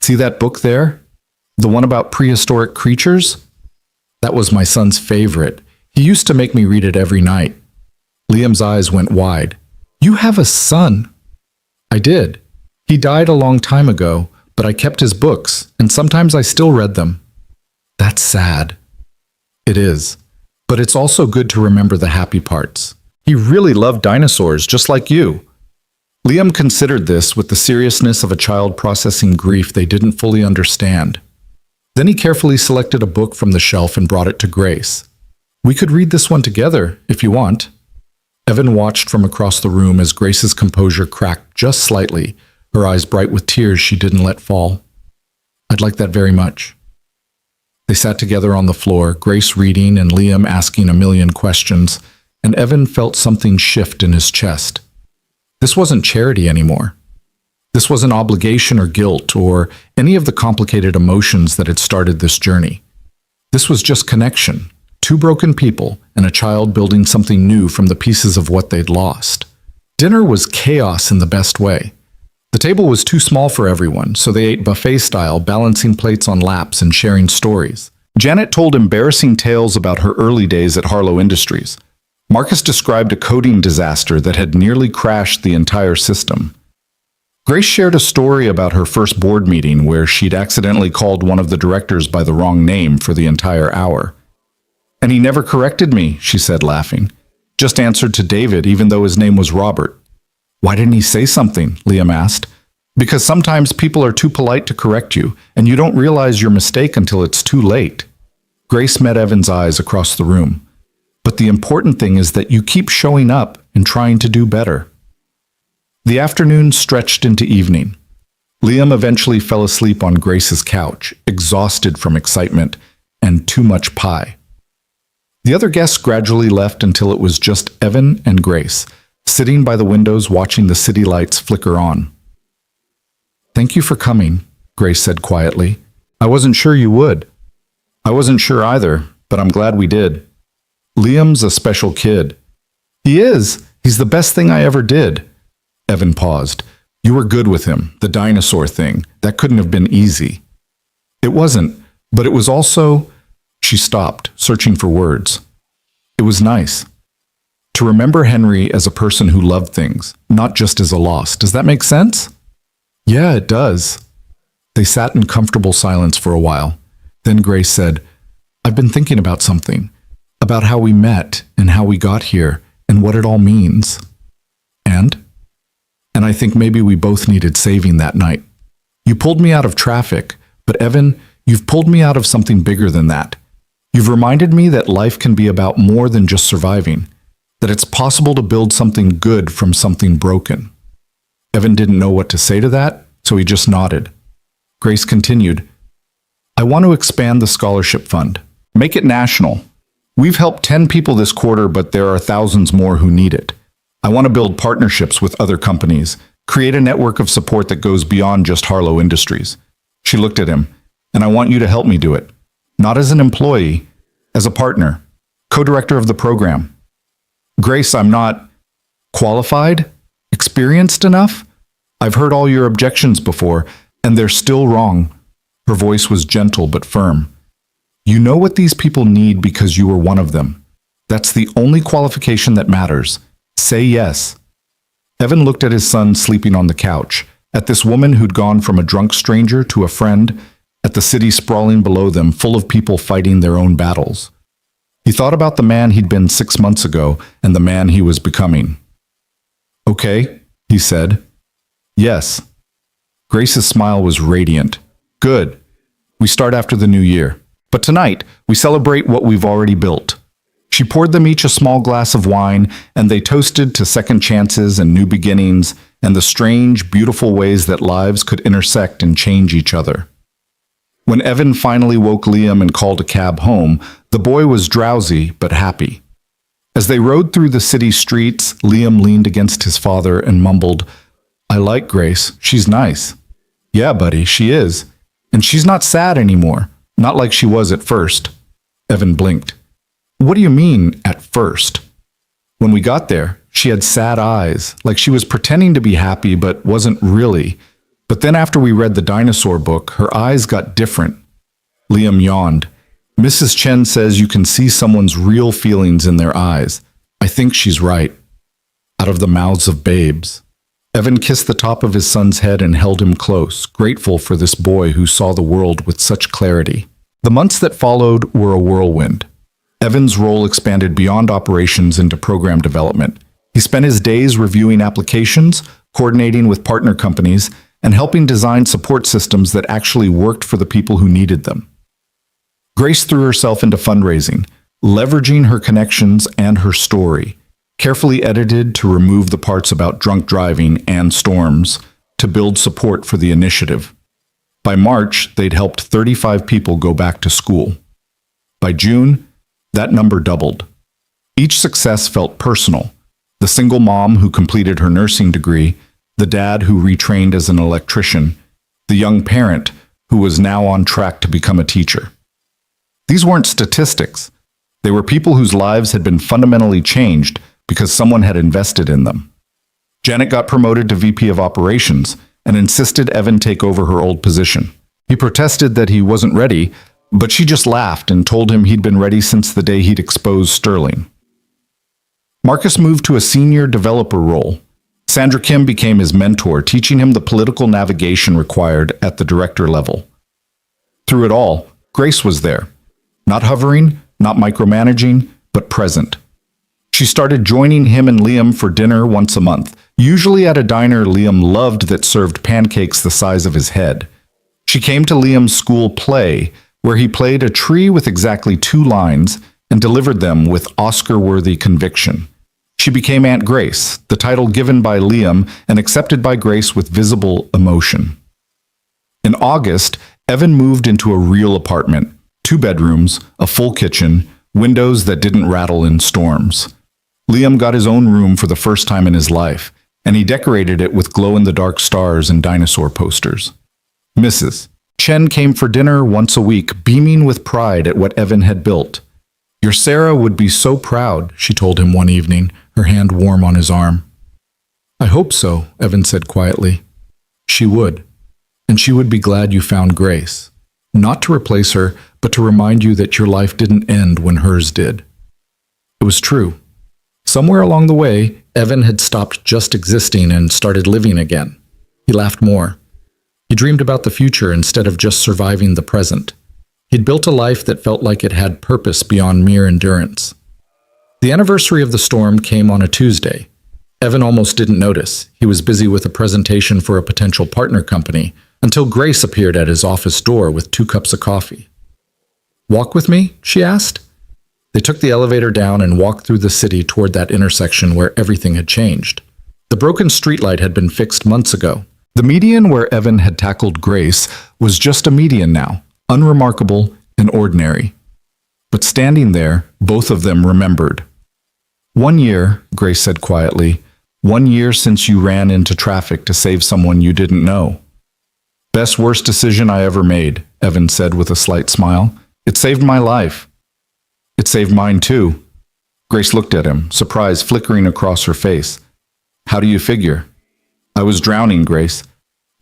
"See that book there? The one about prehistoric creatures? That was my son's favorite. He used to make me read it every night." Liam's eyes went wide. "You have a son?" "I did. He died a long time ago, but I kept his books, and sometimes I still read them." "That's sad." "It is. But it's also good to remember the happy parts. He really loved dinosaurs, just like you." Liam considered this with the seriousness of a child processing grief they didn't fully understand. Then he carefully selected a book from the shelf and brought it to Grace. "We could read this one together, if you want." Evan watched from across the room as Grace's composure cracked just slightly, her eyes bright with tears she didn't let fall. "I'd like that very much." They sat together on the floor, Grace reading and Liam asking a million questions, and Evan felt something shift in his chest. This wasn't charity anymore. This wasn't obligation or guilt or any of the complicated emotions that had started this journey. This was just connection, 2 broken people and a child building something new from the pieces of what they'd lost. Dinner was chaos in the best way. The table was too small for everyone, so they ate buffet-style, balancing plates on laps and sharing stories. Janet told embarrassing tales about her early days at Harlow Industries. Marcus described a coding disaster that had nearly crashed the entire system. Grace shared a story about her first board meeting where she'd accidentally called one of the directors by the wrong name for the entire hour. And he never corrected me, she said, laughing. Just answered to David, even though his name was Robert. Why didn't he say something? Liam asked. Because sometimes people are too polite to correct you, and you don't realize your mistake until it's too late. Grace met Evan's eyes across the room. But the important thing is that you keep showing up and trying to do better. The afternoon stretched into evening. Liam eventually fell asleep on Grace's couch, exhausted from excitement and too much pie. The other guests gradually left until it was just Evan and Grace, sitting by the windows watching the city lights flicker on. Thank you for coming, Grace said quietly. I wasn't sure you would. I wasn't sure either, but I'm glad we did. Liam's a special kid. He is. He's the best thing I ever did. Evan paused. You were good with him, the dinosaur thing. That couldn't have been easy. It wasn't, but it was also... She stopped, searching for words. It was nice. To remember Henry as a person who loved things, not just as a loss. Does that make sense? Yeah, it does. They sat in comfortable silence for a while. Then Grace said, I've been thinking about something, about how we met and how we got here and what it all means. And I think maybe we both needed saving that night. You pulled me out of traffic, but Evan, you've pulled me out of something bigger than that. You've reminded me that life can be about more than just surviving, that it's possible to build something good from something broken. Evan didn't know what to say to that, so he just nodded. Grace continued, I want to expand the scholarship fund, make it national. We've helped 10 people this quarter, but there are thousands more who need it. I want to build partnerships with other companies, create a network of support that goes beyond just Harlow Industries. She looked at him, and I want you to help me do it. Not as an employee, as a partner, co-director of the program. Grace, I'm not qualified, experienced enough. I've heard all your objections before, and they're still wrong. Her voice was gentle but firm. You know what these people need because you were one of them. That's the only qualification that matters. Say yes. Evan looked at his son sleeping on the couch, at this woman who'd gone from a drunk stranger to a friend, at the city sprawling below them, full of people fighting their own battles. He thought about the man he'd been 6 months ago and the man he was becoming. Okay, he said. Yes. Grace's smile was radiant. Good. We start after the new year. But tonight, we celebrate what we've already built. She poured them each a small glass of wine, and they toasted to second chances and new beginnings and the strange, beautiful ways that lives could intersect and change each other. When Evan finally woke Liam and called a cab home, the boy was drowsy but happy. As they rode through the city streets, Liam leaned against his father and mumbled, I like Grace. She's nice. Yeah, buddy, she is. And she's not sad anymore. Not like she was at first. Evan blinked. What do you mean, at first? When we got there, she had sad eyes, like she was pretending to be happy but wasn't really. But then after we read the dinosaur book, her eyes got different. Liam yawned. Mrs. Chen says you can see someone's real feelings in their eyes. I think she's right. Out of the mouths of babes. Evan kissed the top of his son's head and held him close, grateful for this boy who saw the world with such clarity. The months that followed were a whirlwind. Evan's role expanded beyond operations into program development. He spent his days reviewing applications, coordinating with partner companies, and helping design support systems that actually worked for the people who needed them. Grace threw herself into fundraising, leveraging her connections and her story, carefully edited to remove the parts about drunk driving and storms, to build support for the initiative. By March, they'd helped 35 people go back to school. By June, that number doubled. Each success felt personal. The single mom who completed her nursing degree, the dad who retrained as an electrician, the young parent who was now on track to become a teacher. These weren't statistics. They were people whose lives had been fundamentally changed because someone had invested in them. Janet got promoted to VP of Operations and insisted Evan take over her old position. He protested that he wasn't ready, but she just laughed and told him he'd been ready since the day he'd exposed Sterling. Marcus moved to a senior developer role. Sandra Kim became his mentor, teaching him the political navigation required at the director level. Through it all, Grace was there. Not hovering, not micromanaging, but present. She started joining him and Liam for dinner once a month, usually at a diner Liam loved that served pancakes the size of his head. She came to Liam's school play, where he played a tree with exactly 2 lines and delivered them with Oscar-worthy conviction. She became Aunt Grace, the title given by Liam and accepted by Grace with visible emotion. In August, Evan moved into a real apartment, 2 bedrooms, a full kitchen, windows that didn't rattle in storms. Liam got his own room for the first time in his life, and he decorated it with glow-in-the-dark stars and dinosaur posters. Mrs. Chen came for dinner once a week, beaming with pride at what Evan had built. "Your Sarah would be so proud," she told him one evening, her hand warm on his arm. "I hope so," Evan said quietly. "She would. And she would be glad you found Grace. Not to replace her, but to remind you that your life didn't end when hers did." It was true. Somewhere along the way, Evan had stopped just existing and started living again. He laughed more. He dreamed about the future instead of just surviving the present. He'd built a life that felt like it had purpose beyond mere endurance. The anniversary of the storm came on a Tuesday. Evan almost didn't notice. He was busy with a presentation for a potential partner company until Grace appeared at his office door with 2 cups of coffee. "Walk with me?" she asked. They took the elevator down and walked through the city toward that intersection where everything had changed. The broken streetlight had been fixed months ago. The median where Evan had tackled Grace was just a median now, unremarkable and ordinary. But standing there, both of them remembered. "1 year," Grace said quietly, "1 year since you ran into traffic to save someone you didn't know." "Best worst decision I ever made," Evan said with a slight smile. "It saved my life." "It saved mine too." Grace looked at him, surprise flickering across her face. "How do you figure?" "I was drowning, Grace.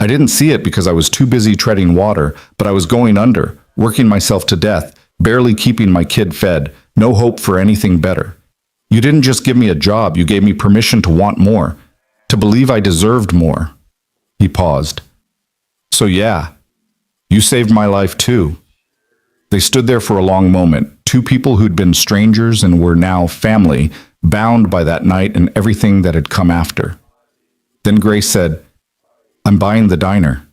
I didn't see it because I was too busy treading water, but I was going under, working myself to death, barely keeping my kid fed, no hope for anything better. You didn't just give me a job, you gave me permission to want more, to believe I deserved more." He paused. "So yeah, you saved my life too." They stood there for a long moment, 2 people who'd been strangers and were now family, bound by that night and everything that had come after. Then Grace said, "I'm buying the diner."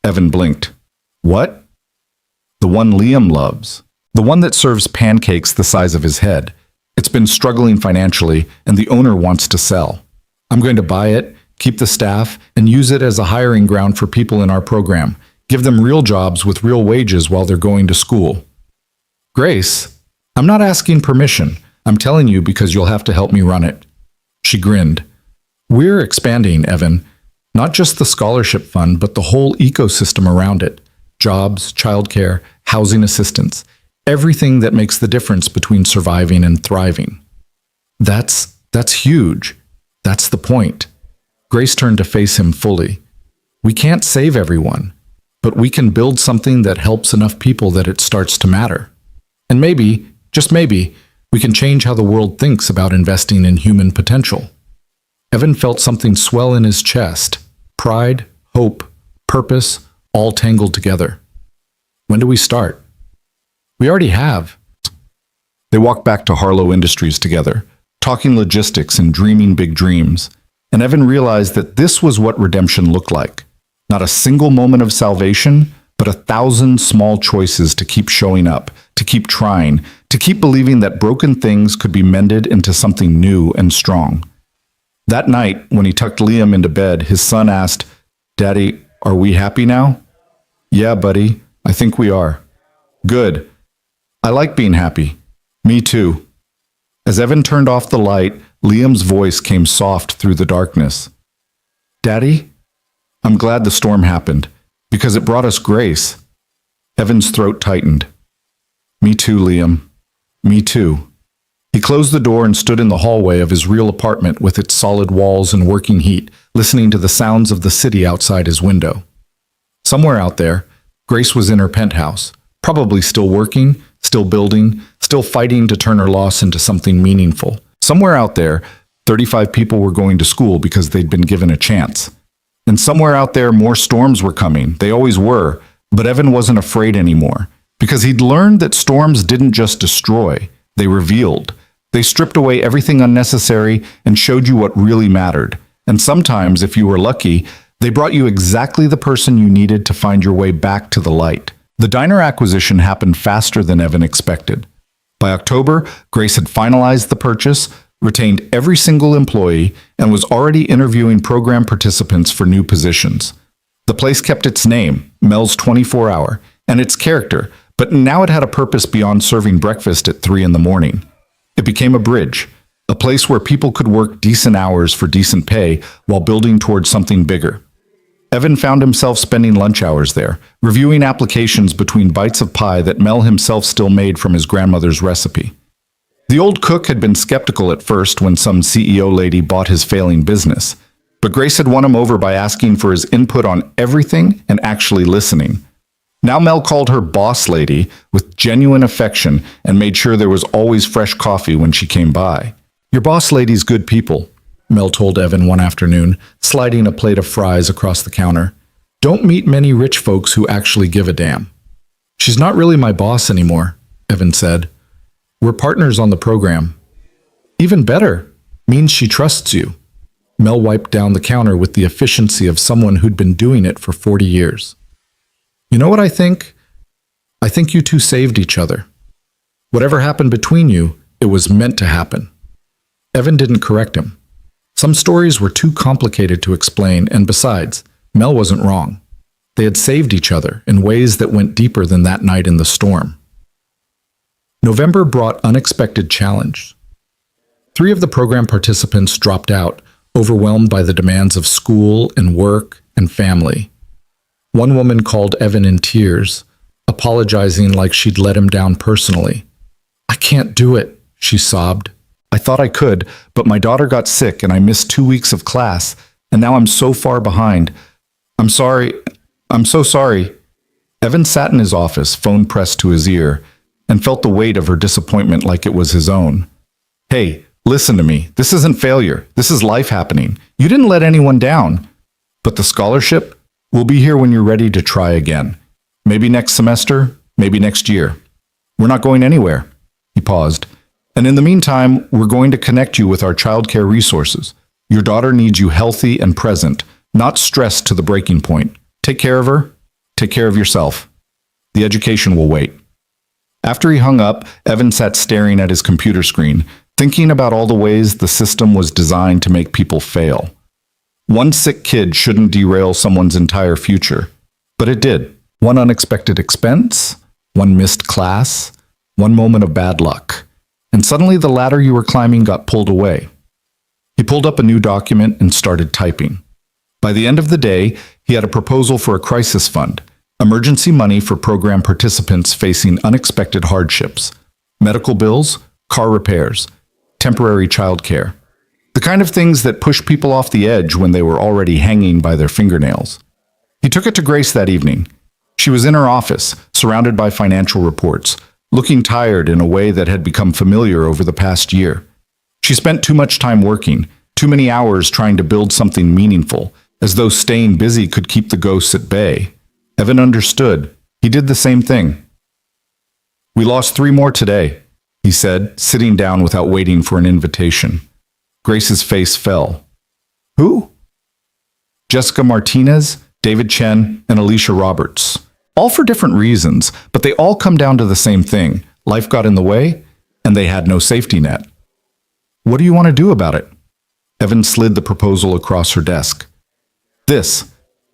Evan blinked. "What?" "The one Liam loves. The one that serves pancakes the size of his head. It's been struggling financially, and the owner wants to sell. I'm going to buy it, keep the staff, and use it as a hiring ground for people in our program. Give them real jobs with real wages while they're going to school." "Grace, I'm not asking permission. I'm telling you because you'll have to help me run it." She grinned. "We're expanding, Evan. Not just the scholarship fund, but the whole ecosystem around it. Jobs, childcare, housing assistance. Everything that makes the difference between surviving and thriving." That's huge. That's the point. Grace turned to face him fully. "We can't save everyone, but we can build something that helps enough people that it starts to matter. And maybe, just maybe, we can change how the world thinks about investing in human potential." Evan felt something swell in his chest. Pride, hope, purpose, all tangled together. "When do we start?" "We already have." They walked back to Harlow Industries together, talking logistics and dreaming big dreams. And Evan realized that this was what redemption looked like. Not a single moment of salvation, but 1,000 small choices to keep showing up, to keep trying, to keep believing that broken things could be mended into something new and strong. That night, when he tucked Liam into bed, his son asked, "Daddy, are we happy now?" "Yeah, buddy, I think we are." "Good. I like being happy." "Me too." As Evan turned off the light, Liam's voice came soft through the darkness. "Daddy, I'm glad the storm happened, because it brought us Grace." Evan's throat tightened. "Me too, Liam. Me too." He closed the door and stood in the hallway of his real apartment with its solid walls and working heat, listening to the sounds of the city outside his window. Somewhere out there, Grace was in her penthouse, probably still working, still building, still fighting to turn her loss into something meaningful. Somewhere out there, 35 people were going to school because they'd been given a chance. And somewhere out there, more storms were coming. They always were. But Evan wasn't afraid anymore because he'd learned that storms didn't just destroy, they revealed. They stripped away everything unnecessary and showed you what really mattered. And sometimes, if you were lucky, they brought you exactly the person you needed to find your way back to the light. The diner acquisition happened faster than Evan expected. By October, Grace had finalized the purchase, retained every single employee, and was already interviewing program participants for new positions. The place kept its name, Mel's 24-hour, and its character, but now it had a purpose beyond serving breakfast at 3 in the morning. It became a bridge, a place where people could work decent hours for decent pay while building towards something bigger. Evan found himself spending lunch hours there, reviewing applications between bites of pie that Mel himself still made from his grandmother's recipe. The old cook had been skeptical at first when some CEO lady bought his failing business, but Grace had won him over by asking for his input on everything and actually listening. Now Mel called her boss lady with genuine affection and made sure there was always fresh coffee when she came by. "Your boss lady's good people," Mel told Evan one afternoon, sliding a plate of fries across the counter. "Don't meet many rich folks who actually give a damn." "She's not really my boss anymore," Evan said. "We're partners on the program." "Even better. Means she trusts you." Mel wiped down the counter with the efficiency of someone who'd been doing it for 40 years. "You know what I think? I think you two saved each other. Whatever happened between you, it was meant to happen." Evan didn't correct him. Some stories were too complicated to explain, and besides, Mel wasn't wrong. They had saved each other in ways that went deeper than that night in the storm. November brought unexpected challenge. 3 of the program participants dropped out, overwhelmed by the demands of school and work and family. One woman called Evan in tears, apologizing like she'd let him down personally. "I can't do it," she sobbed. "I thought I could, but my daughter got sick and I missed 2 weeks of class, and now I'm so far behind. I'm sorry. I'm so sorry." Evan sat in his office, phone pressed to his ear, and felt the weight of her disappointment like it was his own. "Hey, listen to me. This isn't failure. This is life happening. You didn't let anyone down. But the scholarship? We'll be here when you're ready to try again. Maybe next semester, maybe next year. We're not going anywhere." He paused. "And in the meantime, we're going to connect you with our childcare resources. Your daughter needs you healthy and present, not stressed to the breaking point. Take care of her. Take care of yourself. The education will wait." After he hung up, Evan sat staring at his computer screen, thinking about all the ways the system was designed to make people fail. One sick kid shouldn't derail someone's entire future, but it did. One unexpected expense, one missed class, one moment of bad luck, and suddenly the ladder you were climbing got pulled away. He pulled up a new document and started typing. By the end of the day, he had a proposal for a crisis fund, emergency money for program participants facing unexpected hardships, medical bills, car repairs, temporary childcare, the kind of things that push people off the edge when they were already hanging by their fingernails. He took it to Grace that evening. She was in her office, surrounded by financial reports, looking tired in a way that had become familiar over the past year. She spent too much time working, too many hours trying to build something meaningful, as though staying busy could keep the ghosts at bay. Evan understood. He did the same thing. "We lost 3 more today," he said, sitting down without waiting for an invitation. Grace's face fell. "Who?" "Jessica Martinez, David Chen, and Alicia Roberts. All for different reasons, but they all come down to the same thing. Life got in the way, and they had no safety net." "What do you want to do about it?" Evan slid the proposal across her desk. "This,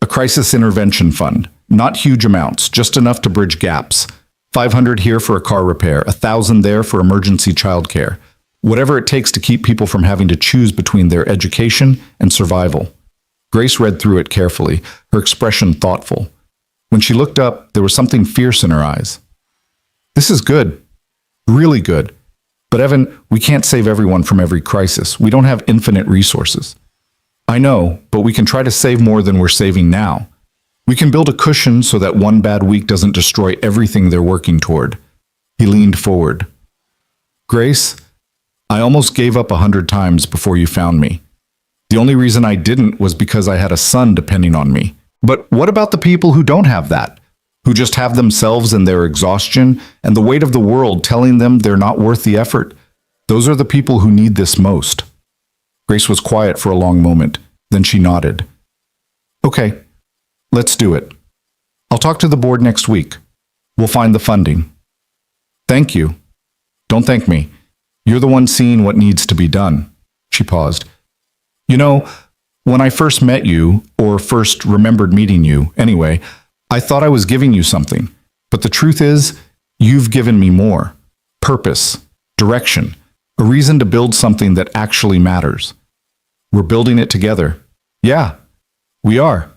a crisis intervention fund. Not huge amounts, just enough to bridge gaps. 500 here for a car repair, 1,000 there for emergency childcare. Whatever it takes to keep people from having to choose between their education and survival." Grace read through it carefully, her expression thoughtful. When she looked up, there was something fierce in her eyes. "This is good. Really good. But Evan, we can't save everyone from every crisis. We don't have infinite resources." "I know, but we can try to save more than we're saving now. We can build a cushion so that one bad week doesn't destroy everything they're working toward." He leaned forward. "Grace, I almost gave up 100 times before you found me. The only reason I didn't was because I had a son depending on me. But what about the people who don't have that? Who just have themselves and their exhaustion and the weight of the world telling them they're not worth the effort? Those are the people who need this most. Grace was quiet for a long moment. Then she nodded. Okay, let's do it. I'll talk to the board next week. We'll find the funding. Thank you. Don't thank me. You're the one seeing what needs to be done. She paused. You know, when I first met you, or first remembered meeting you, anyway, I thought I was giving you something. But the truth is, you've given me more. Purpose, direction, a reason to build something that actually matters. We're building it together. Yeah, we are.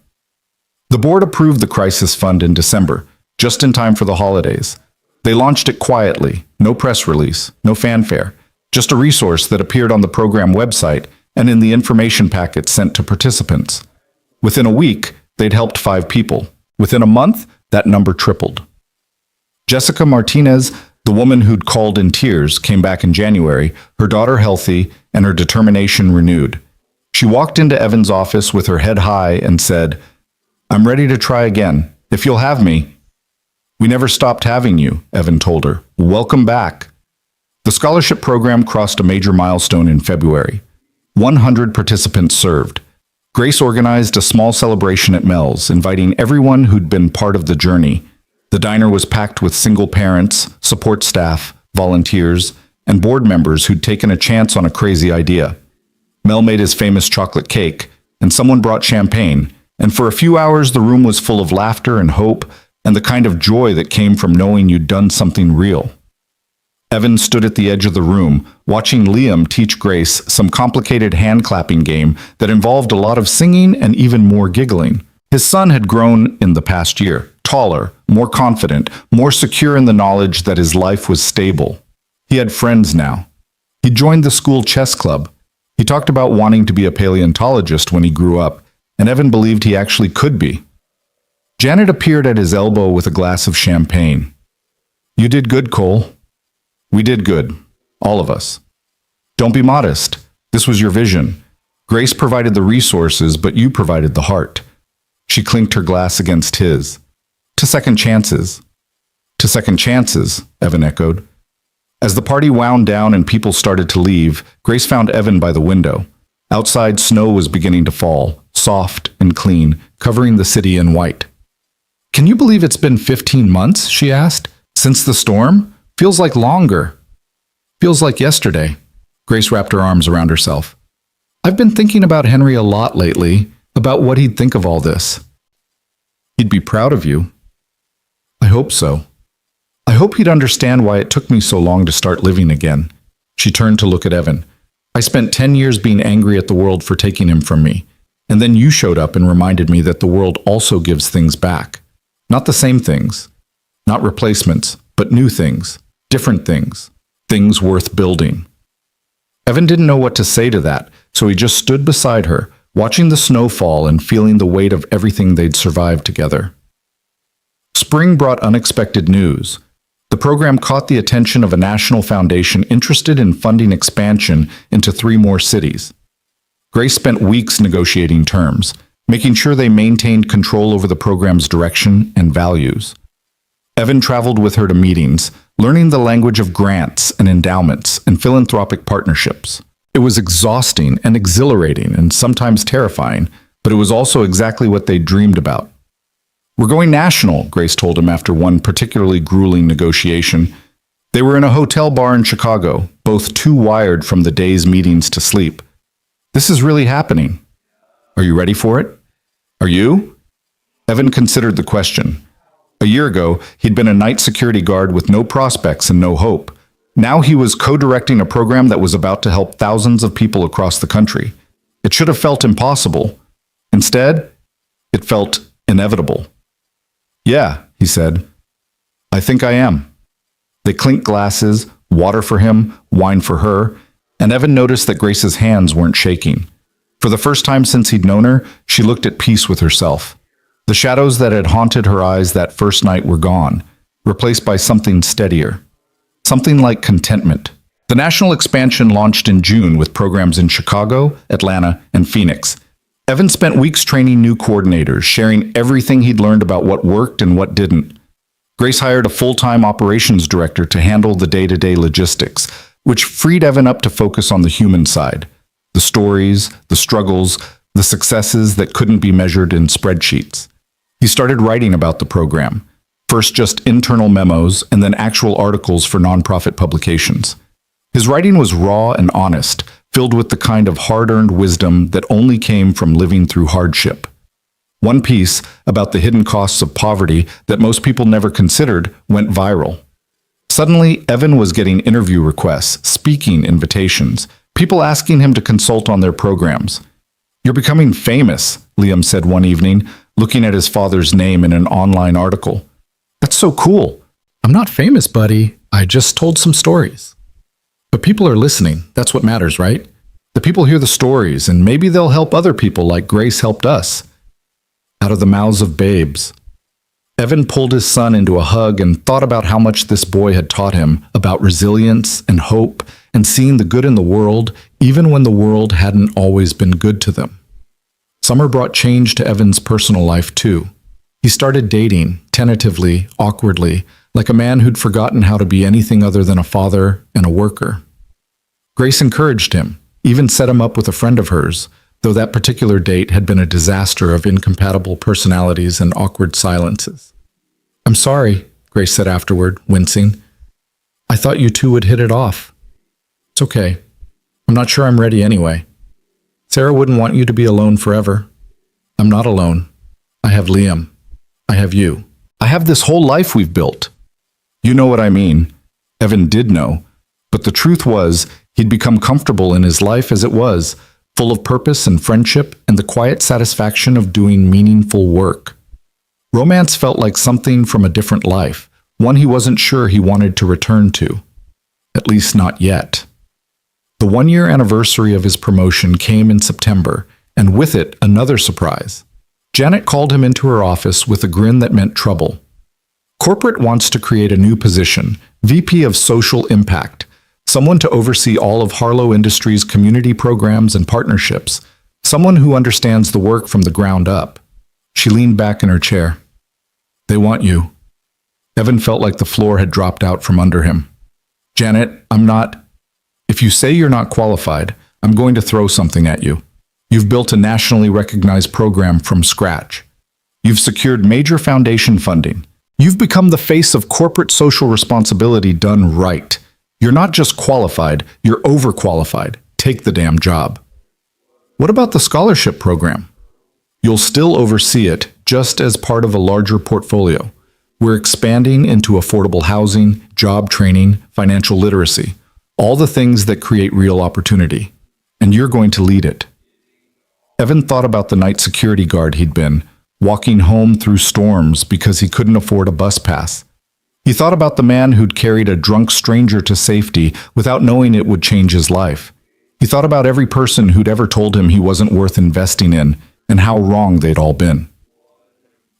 The board approved the crisis fund in December, just in time for the holidays. They launched it quietly, no press release, no fanfare, just a resource that appeared on the program website and in the information packets sent to participants. Within a week, they'd helped 5 people. Within a month, that number tripled. Jessica Martinez, the woman who'd called in tears, came back in January, her daughter healthy and her determination renewed. She walked into Evan's office with her head high and said, "I'm ready to try again, if you'll have me." "We never stopped having you," Evan told her. "Welcome back." The scholarship program crossed a major milestone in February. 100 participants served. Grace organized a small celebration at Mel's, inviting everyone who'd been part of the journey. The diner was packed with single parents, support staff, volunteers, and board members who'd taken a chance on a crazy idea. Mel made his famous chocolate cake, and someone brought champagne, and for a few hours the room was full of laughter and hope, and the kind of joy that came from knowing you'd done something real. Evan stood at the edge of the room, watching Liam teach Grace some complicated hand-clapping game that involved a lot of singing and even more giggling. His son had grown in the past year, taller, more confident, more secure in the knowledge that his life was stable. He had friends now. He joined the school chess club. He talked about wanting to be a paleontologist when he grew up, and Evan believed he actually could be. Janet appeared at his elbow with a glass of champagne. "You did good, Cole." "We did good. All of us." "Don't be modest. This was your vision. Grace provided the resources, but you provided the heart." She clinked her glass against his. "To second chances." "To second chances," Evan echoed. As the party wound down and people started to leave, Grace found Evan by the window. Outside, snow was beginning to fall, soft and clean, covering the city in white. "Can you believe it's been 15 months?" she asked. "Since the storm? Feels like longer." "Feels like yesterday." Grace wrapped her arms around herself. "I've been thinking about Henry a lot lately, about what he'd think of all this." "He'd be proud of you." "I hope so. I hope he'd understand why it took me so long to start living again." She turned to look at Evan. "I spent 10 years being angry at the world for taking him from me, and then you showed up and reminded me that the world also gives things back. Not the same things, not replacements, but new things. Different things, things worth building." Evan didn't know what to say to that, so he just stood beside her, watching the snow fall and feeling the weight of everything they'd survived together. Spring brought unexpected news. The program caught the attention of a national foundation interested in funding expansion into 3 more cities. Grace spent weeks negotiating terms, making sure they maintained control over the program's direction and values. Evan traveled with her to meetings, learning the language of grants and endowments and philanthropic partnerships. It was exhausting and exhilarating and sometimes terrifying, but it was also exactly what they dreamed about. "We're going national," Grace told him after one particularly grueling negotiation. They were in a hotel bar in Chicago, both too wired from the day's meetings to sleep. "This is really happening. Are you ready for it?" "Are you?" Evan considered the question. A year ago, he'd been a night security guard with no prospects and no hope. Now he was co-directing a program that was about to help thousands of people across the country. It should have felt impossible. Instead, it felt inevitable. "Yeah," he said. "I think I am." They clinked glasses, water for him, wine for her, and Evan noticed that Grace's hands weren't shaking. For the first time since he'd known her, she looked at peace with herself. The shadows that had haunted her eyes that first night were gone, replaced by something steadier. Something like contentment. The national expansion launched in June with programs in Chicago, Atlanta, and Phoenix. Evan spent weeks training new coordinators, sharing everything he'd learned about what worked and what didn't. Grace hired a full-time operations director to handle the day-to-day logistics, which freed Evan up to focus on the human side. The stories, the struggles, the successes that couldn't be measured in spreadsheets. He started writing about the program, first just internal memos and then actual articles for nonprofit publications. His writing was raw and honest, filled with the kind of hard-earned wisdom that only came from living through hardship. One piece about the hidden costs of poverty that most people never considered went viral. Suddenly, Evan was getting interview requests, speaking invitations, people asking him to consult on their programs. "You're becoming famous," Liam said one evening, looking at his father's name in an online article. "That's so cool." I'm not famous, buddy. I just told some stories. But people are listening. That's what matters, right? The people hear the stories, and maybe they'll help other people like Grace helped us. Out of the mouths of babes. Evan pulled his son into a hug and thought about how much this boy had taught him about resilience and hope and seeing the good in the world, even when the world hadn't always been good to them. Summer brought change to Evan's personal life, too. He started dating, tentatively, awkwardly, like a man who'd forgotten how to be anything other than a father and a worker. Grace encouraged him, even set him up with a friend of hers, though that particular date had been a disaster of incompatible personalities and awkward silences. "I'm sorry," Grace said afterward, wincing. "I thought you two would hit it off." "It's okay. I'm not sure I'm ready anyway. Sarah wouldn't want you to be alone forever." "I'm not alone. I have Liam. I have you. I have this whole life we've built." You know what I mean. Evan did know, but the truth was he'd become comfortable in his life as it was, full of purpose and friendship and the quiet satisfaction of doing meaningful work. Romance felt like something from a different life, one he wasn't sure he wanted to return to. At least not yet. The one-year anniversary of his promotion came in September, and with it, another surprise. Janet called him into her office with a grin that meant trouble. Corporate wants to create a new position, VP of Social Impact, someone to oversee all of Harlow Industries' community programs and partnerships, someone who understands the work from the ground up. She leaned back in her chair. "They want you." Evan felt like the floor had dropped out from under him. "Janet, I'm not. If you say you're not qualified, I'm going to throw something at you. You've built a nationally recognized program from scratch. You've secured major foundation funding. You've become the face of corporate social responsibility done right. You're not just qualified, you're overqualified. Take the damn job." "What about the scholarship program?" "You'll still oversee it, just as part of a larger portfolio. We're expanding into affordable housing, job training, financial literacy, all the things that create real opportunity. And you're going to lead it." Evan thought about the night security guard he'd been, walking home through storms because he couldn't afford a bus pass. He thought about the man who'd carried a drunk stranger to safety without knowing it would change his life. He thought about every person who'd ever told him he wasn't worth investing in and how wrong they'd all been.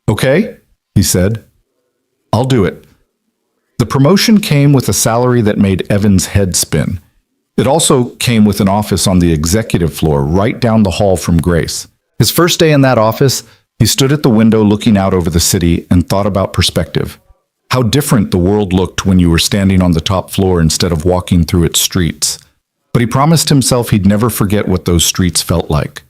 "Okay," he said. "I'll do it." The promotion came with a salary that made Evan's head spin. It also came with an office on the executive floor right down the hall from Grace. His first day in that office, he stood at the window looking out over the city and thought about perspective. How different the world looked when you were standing on the top floor instead of walking through its streets. But he promised himself he'd never forget what those streets felt like.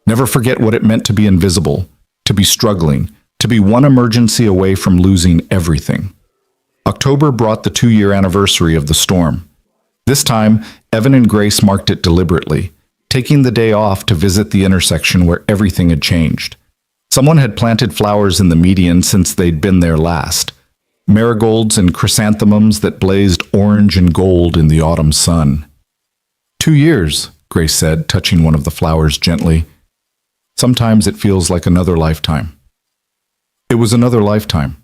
Never forget what it meant to be invisible, to be struggling, to be one emergency away from losing everything. October brought the 2-year anniversary of the storm. This time, Evan and Grace marked it deliberately, taking the day off to visit the intersection where everything had changed. Someone had planted flowers in the median since they'd been there last. Marigolds and chrysanthemums that blazed orange and gold in the autumn sun. 2 years, Grace said, touching one of the flowers gently. Sometimes it feels like another lifetime. It was another lifetime.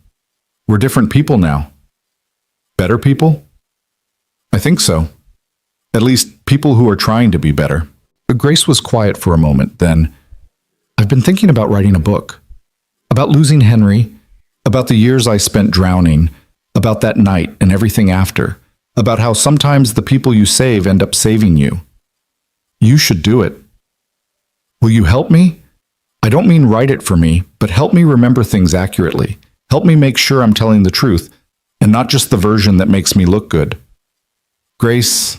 We're different people now. Better people? I think so. At least people who are trying to be better. But Grace was quiet for a moment, then, "I've been thinking about writing a book. About losing Henry, about the years I spent drowning, about that night and everything after, about how sometimes the people you save end up saving you. You should do it. Will you help me? I don't mean write it for me, but help me remember things accurately. Help me make sure I'm telling the truth, and not just the version that makes me look good. Grace,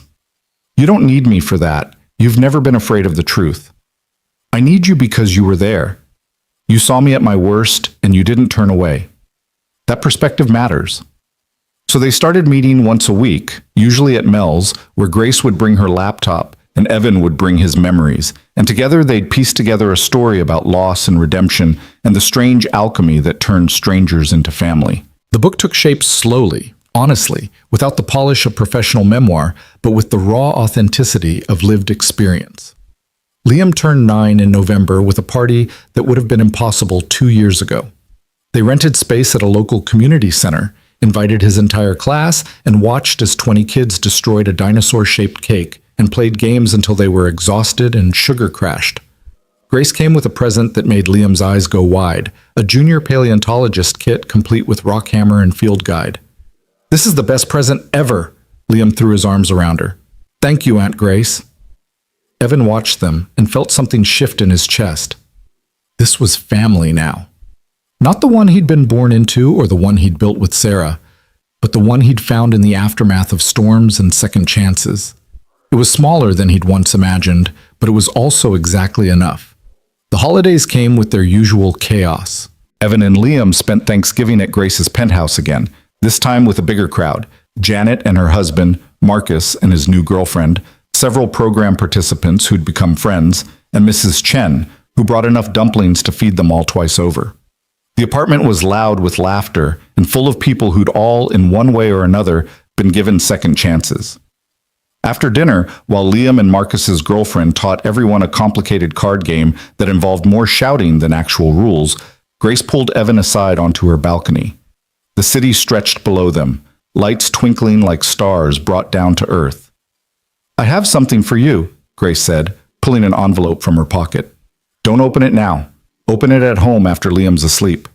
you don't need me for that. You've never been afraid of the truth. I need you because you were there. You saw me at my worst, and you didn't turn away. That perspective matters. So they started meeting once a week, usually at Mel's, where Grace would bring her laptop and Evan would bring his memories, and together they'd piece together a story about loss and redemption and the strange alchemy that turned strangers into family. The book took shape slowly, honestly, without the polish of professional memoir, but with the raw authenticity of lived experience. Liam turned 9 in November with a party that would have been impossible 2 years ago. They rented space at a local community center, invited his entire class, and watched as 20 kids destroyed a dinosaur-shaped cake and played games until they were exhausted and sugar crashed. Grace came with a present that made Liam's eyes go wide, a junior paleontologist kit complete with rock hammer and field guide. "This is the best present ever," Liam threw his arms around her. "Thank you, Aunt Grace." Evan watched them and felt something shift in his chest. This was family now. Not the one he'd been born into or the one he'd built with Sarah, but the one he'd found in the aftermath of storms and second chances. It was smaller than he'd once imagined, but it was also exactly enough. The holidays came with their usual chaos. Evan and Liam spent Thanksgiving at Grace's penthouse again, this time with a bigger crowd. Janet and her husband, Marcus, and his new girlfriend, several program participants who'd become friends, and Mrs. Chen, who brought enough dumplings to feed them all twice over. The apartment was loud with laughter and full of people who'd all, in one way or another, been given second chances. After dinner, while Liam and Marcus's girlfriend taught everyone a complicated card game that involved more shouting than actual rules, Grace pulled Evan aside onto her balcony. The city stretched below them, lights twinkling like stars brought down to earth. "I have something for you," Grace said, pulling an envelope from her pocket. "Don't open it now. Open it at home after Liam's asleep."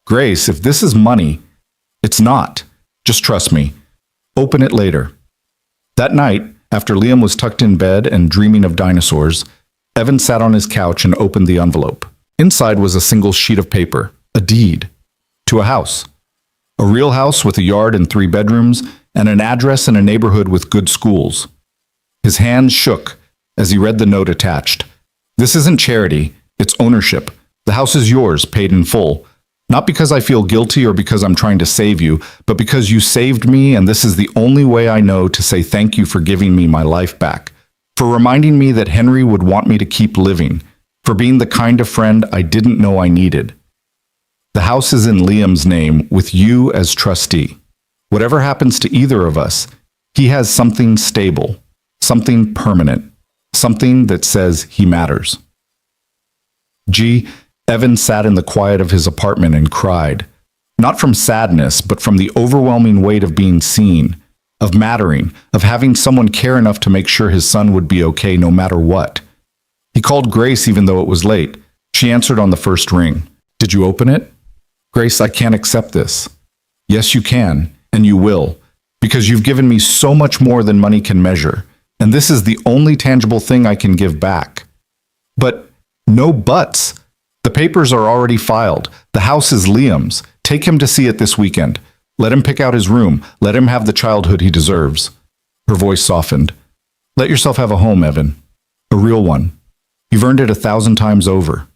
"Grace, if this is money..." "It's not. Just trust me. Open it later." That night, after Liam was tucked in bed and dreaming of dinosaurs, Evan sat on his couch and opened the envelope. Inside was a single sheet of paper, a deed, to a house. A real house with a yard and 3 bedrooms, and an address in a neighborhood with good schools. His hands shook as he read the note attached. "This isn't charity, it's ownership. The house is yours, paid in full. Not because I feel guilty or because I'm trying to save you, but because you saved me, and this is the only way I know to say thank you for giving me my life back, for reminding me that Henry would want me to keep living, for being the kind of friend I didn't know I needed. The house is in Liam's name, with you as trustee. Whatever happens to either of us, he has something stable, something permanent, something that says he matters." Evan sat in the quiet of his apartment and cried. Not from sadness, but from the overwhelming weight of being seen, of mattering, of having someone care enough to make sure his son would be okay no matter what. He called Grace even though it was late. She answered on the first ring. "Did you open it?" "Grace, I can't accept this." "Yes, you can, and you will, because you've given me so much more than money can measure, and this is the only tangible thing I can give back." "But no buts. The papers are already filed. The house is Liam's. Take him to see it this weekend. Let him pick out his room. Let him have the childhood he deserves." Her voice softened. "Let yourself have a home, Evan. A real one. You've earned it 1,000 times over."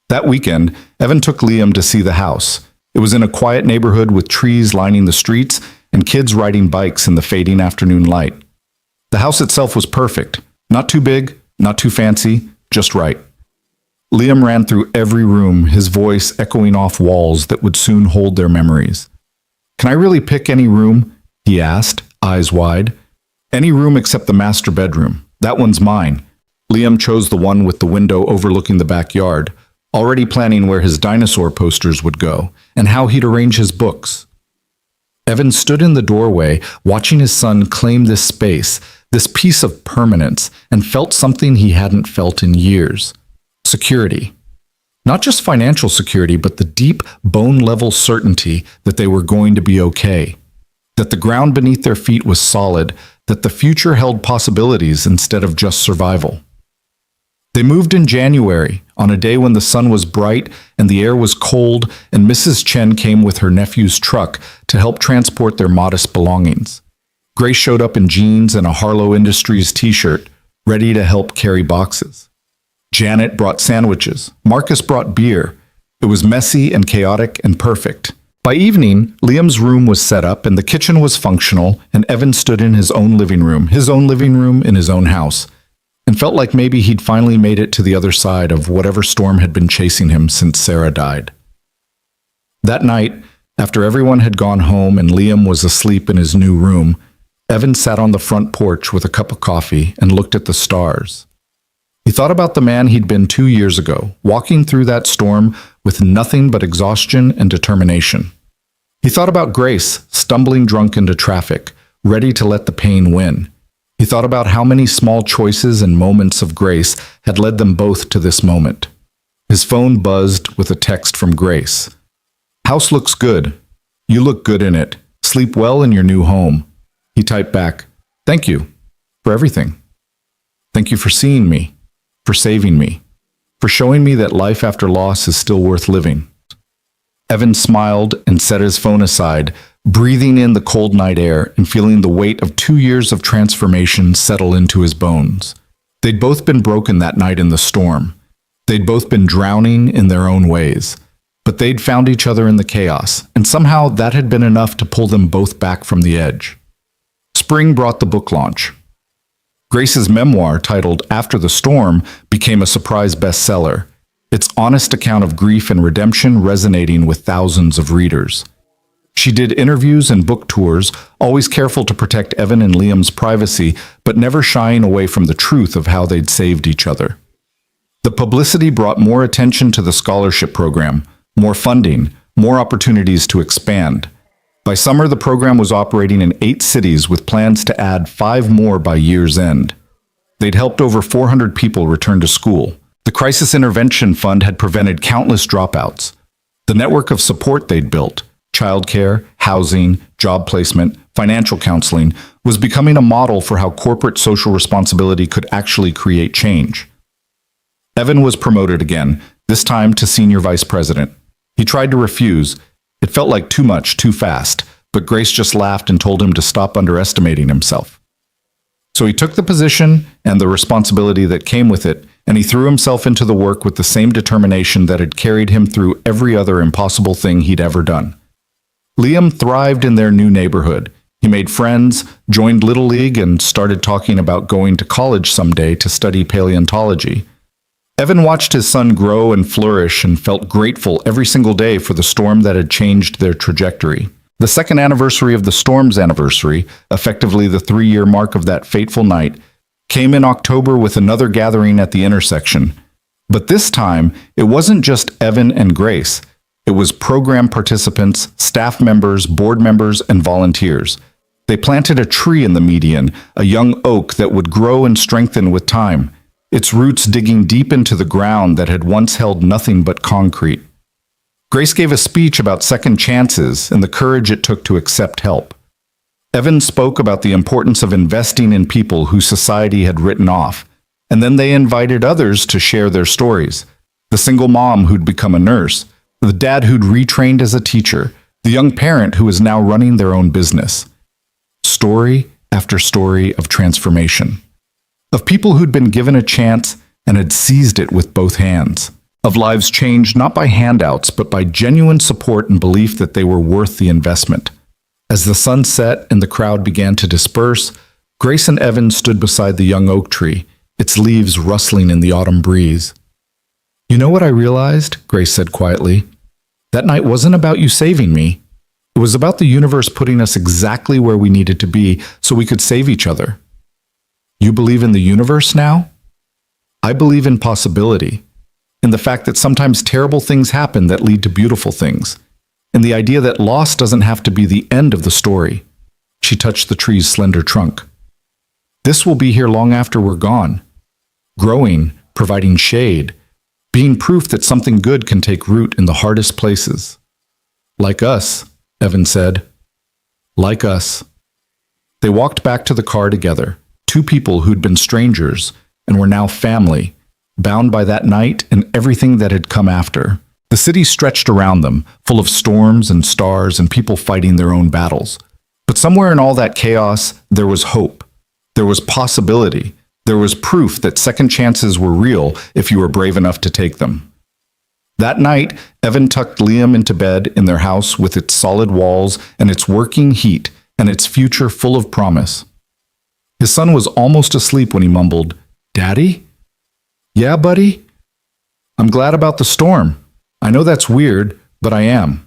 That weekend, Evan took Liam to see the house. It was in a quiet neighborhood with trees lining the streets and kids riding bikes in the fading afternoon light. The house itself was perfect. Not too big, not too fancy, just right. Liam ran through every room, his voice echoing off walls that would soon hold their memories. "Can I really pick any room?" he asked, eyes wide. "Any room except the master bedroom. That one's mine." Liam chose the one with the window overlooking the backyard, already planning where his dinosaur posters would go and how he'd arrange his books. Evan stood in the doorway, watching his son claim this space, this piece of permanence, and felt something he hadn't felt in years. Security. Not just financial security, but the deep, bone-level certainty that they were going to be okay. that the ground beneath their feet was solid, that the future held possibilities instead of just survival. They moved in January, on a day when the sun was bright and the air was cold, and Mrs. Chen came with her nephew's truck to help transport their modest belongings. Grace showed up in jeans and a Harlow Industries t-shirt, ready to help carry boxes. Janet brought sandwiches. Marcus brought beer. It was messy and chaotic and perfect. By evening, Liam's room was set up and the kitchen was functional, and Evan stood in his own living room in his own house, and felt like maybe he'd finally made it to the other side of whatever storm had been chasing him since Sarah died. That night, after everyone had gone home and Liam was asleep in his new room, Evan sat on the front porch with a cup of coffee and looked at the stars. He thought about the man he'd been 2 years ago, walking through that storm with nothing but exhaustion and determination. He thought about Grace, stumbling drunk into traffic, ready to let the pain win. He thought about how many small choices and moments of Grace had led them both to this moment. His phone buzzed with a text from Grace. "House looks good. You look good in it. Sleep well in your new home." He typed back, "Thank you for everything. Thank you for seeing me, for saving me, for showing me that life after loss is still worth living." Evan smiled and set his phone aside, breathing in the cold night air and feeling the weight of 2 years of transformation settle into his bones. They'd both been broken that night in the storm. They'd both been drowning in their own ways. But they'd found each other in the chaos, and somehow that had been enough to pull them both back from the edge. Spring brought the book launch. Grace's memoir, titled After the Storm, became a surprise bestseller, its honest account of grief and redemption resonating with thousands of readers. She did interviews and book tours, always careful to protect Evan and Liam's privacy, but never shying away from the truth of how they'd saved each other. The publicity brought more attention to the scholarship program, more funding, more opportunities to expand. By summer, the program was operating in 8 cities with plans to add 5 more by year's end. They'd helped over 400 people return to school. The Crisis Intervention Fund had prevented countless dropouts. The network of support they'd built, childcare, housing, job placement, financial counseling, was becoming a model for how corporate social responsibility could actually create change. Evan was promoted again, this time to senior vice president. He tried to refuse. It felt like too much, too fast, but Grace just laughed and told him to stop underestimating himself. So he took the position and the responsibility that came with it, and he threw himself into the work with the same determination that had carried him through every other impossible thing he'd ever done. Liam thrived in their new neighborhood. He made friends, joined Little League, and started talking about going to college someday to study paleontology. Evan watched his son grow and flourish and felt grateful every single day for the storm that had changed their trajectory. The second anniversary of the storm's anniversary, effectively the 3-year mark of that fateful night, came in October with another gathering at the intersection. But this time, it wasn't just Evan and Grace. It was program participants, staff members, board members, and volunteers. They planted a tree in the median, a young oak that would grow and strengthen with time, its roots digging deep into the ground that had once held nothing but concrete. Grace gave a speech about second chances and the courage it took to accept help. Evan spoke about the importance of investing in people who society had written off, and then they invited others to share their stories. The single mom who'd become a nurse, the dad who'd retrained as a teacher, the young parent who was now running their own business. Story after story of transformation. Of people who'd been given a chance and had seized it with both hands. Of lives changed not by handouts, but by genuine support and belief that they were worth the investment. As the sun set and the crowd began to disperse, Grace and Evan stood beside the young oak tree, its leaves rustling in the autumn breeze. "You know what I realized?" Grace said quietly. "That night wasn't about you saving me. It was about the universe putting us exactly where we needed to be so we could save each other." You believe in the universe now? I believe in possibility, in the fact that sometimes terrible things happen that lead to beautiful things, and the idea that loss doesn't have to be the end of the story. She touched the tree's slender trunk. This will be here long after we're gone, growing, providing shade, being proof that something good can take root in the hardest places. Like us, Evan said. Like us. They walked back to the car together, two people who'd been strangers and were now family, bound by that night and everything that had come after. The city stretched around them, full of storms and stars and people fighting their own battles. But somewhere in all that chaos, there was hope. There was possibility. There was proof that second chances were real if you were brave enough to take them. That night, Evan tucked Liam into bed in their house with its solid walls and its working heat and its future full of promise. His son was almost asleep when he mumbled, "Daddy?" "Yeah, buddy? I'm glad about the storm. I know that's weird, but I am.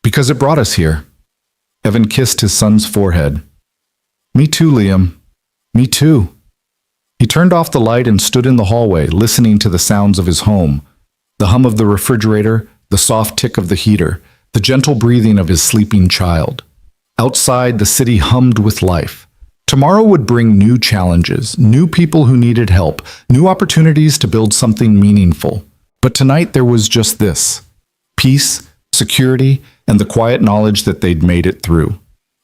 Because it brought us here." Evan kissed his son's forehead. "Me too, Liam. Me too." He turned off the light and stood in the hallway, listening to the sounds of his home. The hum of the refrigerator, the soft tick of the heater, the gentle breathing of his sleeping child. Outside, the city hummed with life. Tomorrow would bring new challenges, new people who needed help, new opportunities to build something meaningful. But tonight there was just this: peace, security, and the quiet knowledge that they'd made it through.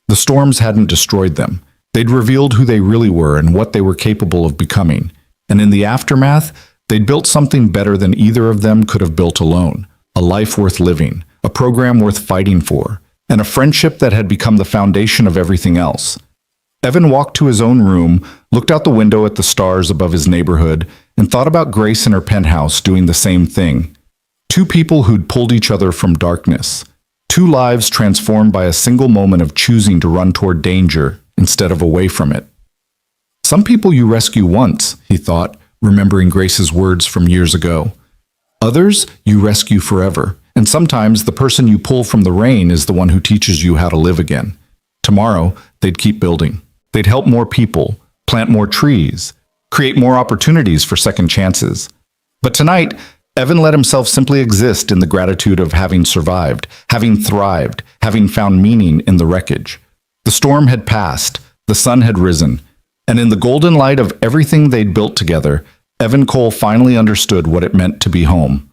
The storms hadn't destroyed them. They'd revealed who they really were and what they were capable of becoming. And in the aftermath, they'd built something better than either of them could have built alone. A life worth living, a program worth fighting for, and a friendship that had become the foundation of everything else. Evan walked to his own room, looked out the window at the stars above his neighborhood, and thought about Grace in her penthouse doing the same thing. Two people who'd pulled each other from darkness. Two lives transformed by a single moment of choosing to run toward danger instead of away from it. Some people you rescue once, he thought, remembering Grace's words from years ago. Others you rescue forever, and sometimes the person you pull from the rain is the one who teaches you how to live again. Tomorrow, they'd keep building. They'd help more people, plant more trees, create more opportunities for second chances. But tonight, Evan let himself simply exist in the gratitude of having survived, having thrived, having found meaning in the wreckage. The storm had passed, the sun had risen, and in the golden light of everything they'd built together, Evan Cole finally understood what it meant to be home.